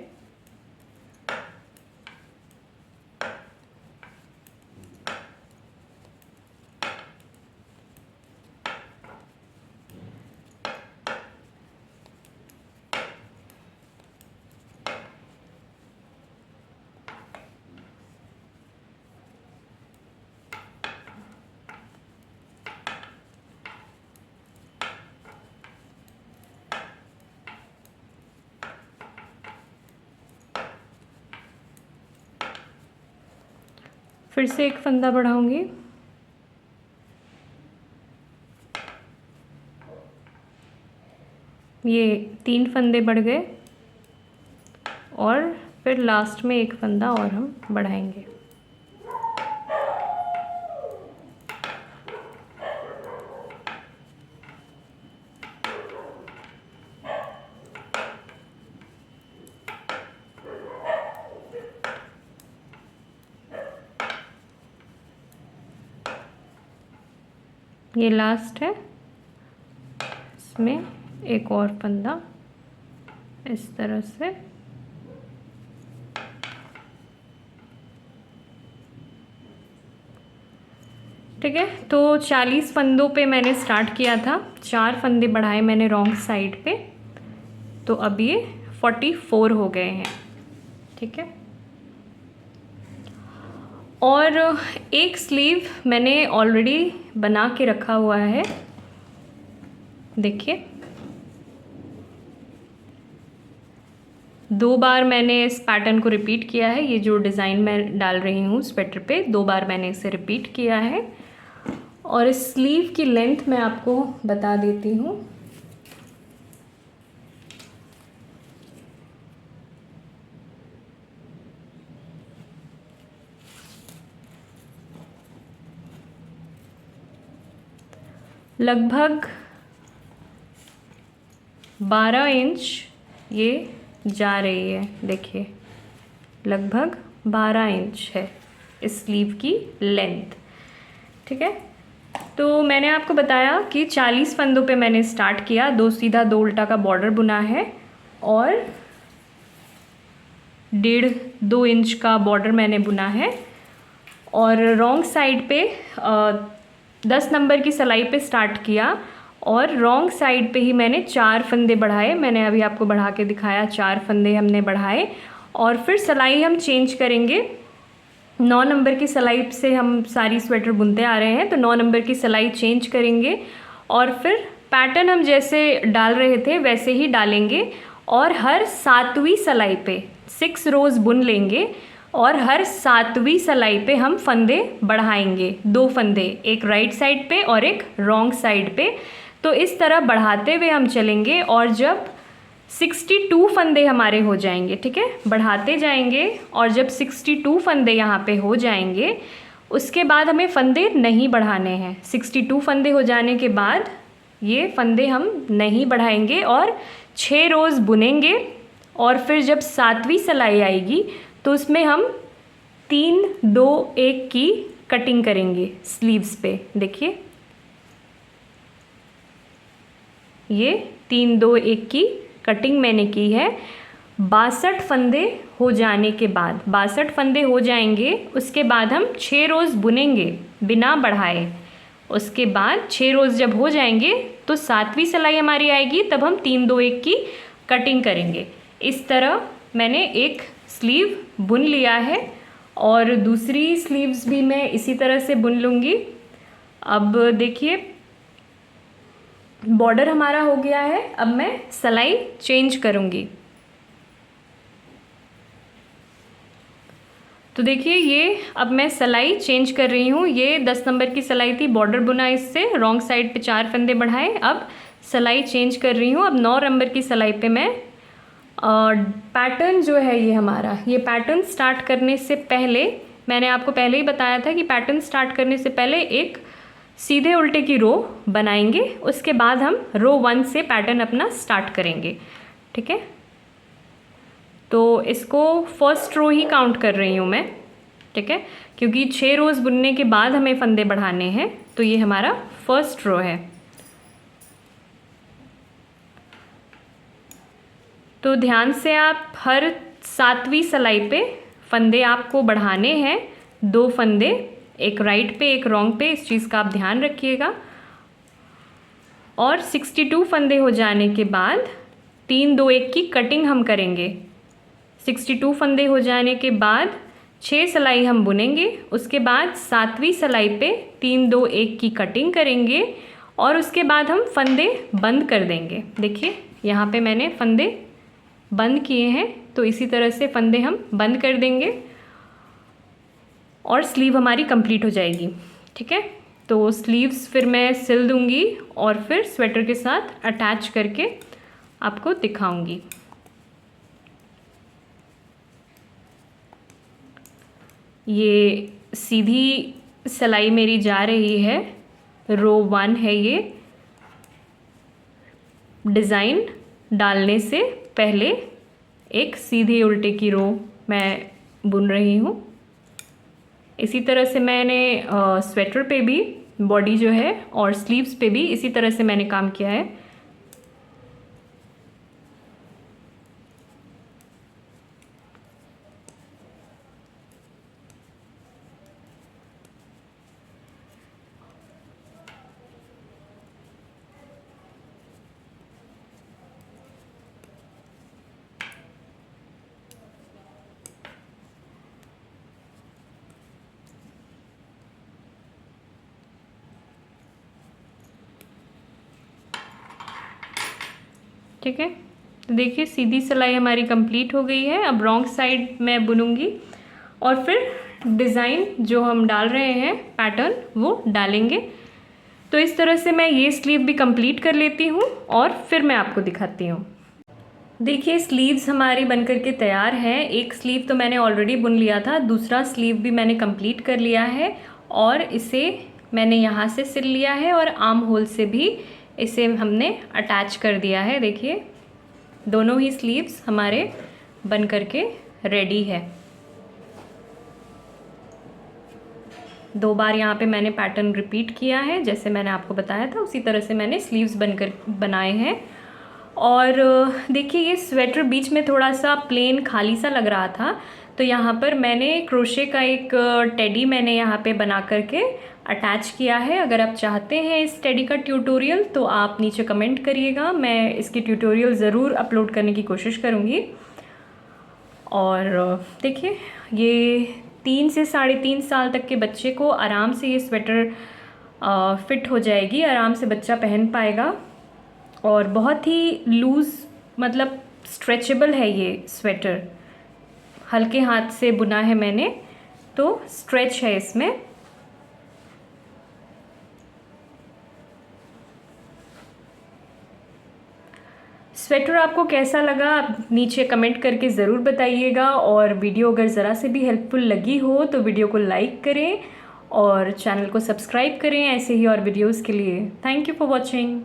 फिर से एक फंदा बढ़ाऊंगी, ये 3 फंदे बढ़ गए और फिर लास्ट में एक फंदा और हम बढ़ाएंगे। ये लास्ट है, इसमें एक और फंदा इस तरह से। ठीक है, तो 40 फंदों पे मैंने स्टार्ट किया था, 4 फंदे बढ़ाए मैंने रॉन्ग साइड पे, तो अब ये 44 हो गए हैं, ठीक है। और एक स्लीव मैंने ऑलरेडी बना के रखा हुआ है, देखिए 2 बार मैंने इस पैटर्न को रिपीट किया है। ये जो डिज़ाइन मैं डाल रही हूँ स्वेटर पे 2 बार मैंने इसे रिपीट किया है। और इस स्लीव की लेंथ मैं आपको बता देती हूँ। लगभग 12 इंच ये जा रही है, देखिए लगभग 12 इंच है इस स्लीव की लेंथ, ठीक है। तो मैंने आपको बताया कि 40 फंदों पे मैंने स्टार्ट किया, 2 सीधा 2 उल्टा का बॉर्डर बुना है और 1.5-2 इंच का बॉर्डर मैंने बुना है। और रॉन्ग साइड पे 10 नंबर की सिलाई पे स्टार्ट किया और रॉन्ग साइड पे ही मैंने 4 फंदे बढ़ाए। मैंने अभी आपको बढ़ा के दिखाया, 4 फंदे हमने बढ़ाए। और फिर सिलाई हम चेंज करेंगे, 9 नंबर की सिलाई से हम सारी स्वेटर बुनते आ रहे हैं, तो 9 नंबर की सिलाई चेंज करेंगे और फिर पैटर्न हम जैसे डाल रहे थे वैसे ही डालेंगे। और हर 7वीं सिलाई पे 6 रोज़ बुन लेंगे और हर 7वीं सिलाई पे हम फंदे बढ़ाएंगे, 2 फंदे, एक राइट साइड पे और एक रॉन्ग साइड पे। तो इस तरह बढ़ाते हुए हम चलेंगे और जब 62 फंदे हमारे हो जाएंगे, ठीक है, बढ़ाते जाएंगे और जब 62 फंदे यहाँ पे हो जाएंगे उसके बाद हमें फंदे नहीं बढ़ाने हैं। 62 फंदे हो जाने के बाद ये फंदे हम नहीं बढ़ाएंगे और 6 रोज़ बुनेंगे और फिर जब 7वीं सिलाई आएगी तो उसमें हम 3 2 1 की कटिंग करेंगे स्लीव्स पे। देखिए ये 3 2 1 की कटिंग मैंने की है। 62 फंदे हो जाने के बाद, 62 फंदे हो जाएंगे, उसके बाद हम 6 रोज़ बुनेंगे बिना बढ़ाए। उसके बाद 6 रोज़ जब हो जाएंगे तो 7वीं सिलाई हमारी आएगी, तब हम 3 2 1 की कटिंग करेंगे। इस तरह मैंने एक स्लीव बुन लिया है और दूसरी स्लीव्स भी मैं इसी तरह से बुन लूँगी। अब देखिए बॉर्डर हमारा हो गया है, अब मैं सिलाई चेंज करूँगी। तो देखिए ये अब मैं सिलाई चेंज कर रही हूँ। ये 10 नंबर की सिलाई थी, बॉर्डर बुना इससे, रॉन्ग साइड पे 4 फंदे बढ़ाए। अब सिलाई चेंज कर रही हूँ। अब 9 नंबर की सिलाई पे मैं पैटर्न जो है ये हमारा, ये पैटर्न स्टार्ट करने से पहले मैंने आपको पहले ही बताया था कि पैटर्न स्टार्ट करने से पहले एक सीधे उल्टे की रो बनाएंगे, उसके बाद हम रो 1 से पैटर्न अपना स्टार्ट करेंगे। ठीक है, तो इसको फर्स्ट रो ही काउंट कर रही हूँ मैं। ठीक है, क्योंकि 6 रोज़ बुनने के बाद हमें फंदे बढ़ाने हैं, तो ये हमारा फर्स्ट रो है। तो ध्यान से आप हर 7वीं सिलाई पे फंदे आपको बढ़ाने हैं, 2 फंदे, एक राइट पे एक रॉन्ग पे, इस चीज़ का आप ध्यान रखिएगा। और 62 फंदे हो जाने के बाद 3 2 1 की कटिंग हम करेंगे। 62 फंदे हो जाने के बाद 6 सिलाई हम बुनेंगे, उसके बाद 7वीं सिलाई पे 3 2 1 की कटिंग करेंगे और उसके बाद हम फंदे बंद कर देंगे। देखिए यहाँ पे मैंने फंदे बंद किए हैं, तो इसी तरह से फंदे हम बंद कर देंगे और स्लीव हमारी कंप्लीट हो जाएगी। ठीक है, तो स्लीव्स फिर मैं सिल दूंगी और फिर स्वेटर के साथ अटैच करके आपको दिखाऊंगी। ये सीधी सिलाई मेरी जा रही है, रो 1 है ये। डिज़ाइन डालने से पहले एक सीधे उल्टे की रो मैं बुन रही हूँ। इसी तरह से मैंने स्वेटर पे भी, बॉडी जो है और स्लीव्स पे भी इसी तरह से मैंने काम किया है। ठीक है, तो देखिए सीधी सिलाई हमारी कंप्लीट हो गई है। अब रॉन्ग साइड मैं बुनूंगी और फिर डिज़ाइन जो हम डाल रहे हैं पैटर्न वो डालेंगे। तो इस तरह से मैं ये स्लीव भी कंप्लीट कर लेती हूँ और फिर मैं आपको दिखाती हूँ। देखिए स्लीव्स हमारी बनकर के तैयार हैं। एक स्लीव तो मैंने ऑलरेडी बुन लिया था, दूसरा स्लीव भी मैंने कंप्लीट कर लिया है और इसे मैंने यहाँ से सिल लिया है और आर्म होल से भी इसे हमने अटैच कर दिया है। देखिए दोनों ही स्लीव्स हमारे बन करके रेडी है। 2 बार यहाँ पे मैंने पैटर्न रिपीट किया है, जैसे मैंने आपको बताया था उसी तरह से मैंने स्लीव्स बनाए हैं। और देखिए ये स्वेटर बीच में थोड़ा सा प्लेन खाली सा लग रहा था, तो यहाँ पर मैंने क्रोशे का एक टेडी मैंने यहाँ पे बना करके अटैच किया है। अगर आप चाहते हैं इस टेडी का ट्यूटोरियल तो आप नीचे कमेंट करिएगा, मैं इसकी ट्यूटोरियल ज़रूर अपलोड करने की कोशिश करूँगी। और देखिए ये 3 से 3.5 साल तक के बच्चे को आराम से ये स्वेटर फिट हो जाएगी, आराम से बच्चा पहन पाएगा। और बहुत ही लूज़ मतलब स्ट्रेचेबल है ये स्वेटर, हल्के हाथ से बुना है मैंने, तो स्ट्रेच है इसमें। स्वेटर आपको कैसा लगा आप नीचे कमेंट करके ज़रूर बताइएगा। और वीडियो अगर ज़रा से भी हेल्पफुल लगी हो तो वीडियो को लाइक करें और चैनल को सब्सक्राइब करें ऐसे ही और वीडियोस के लिए। Thank you for watching.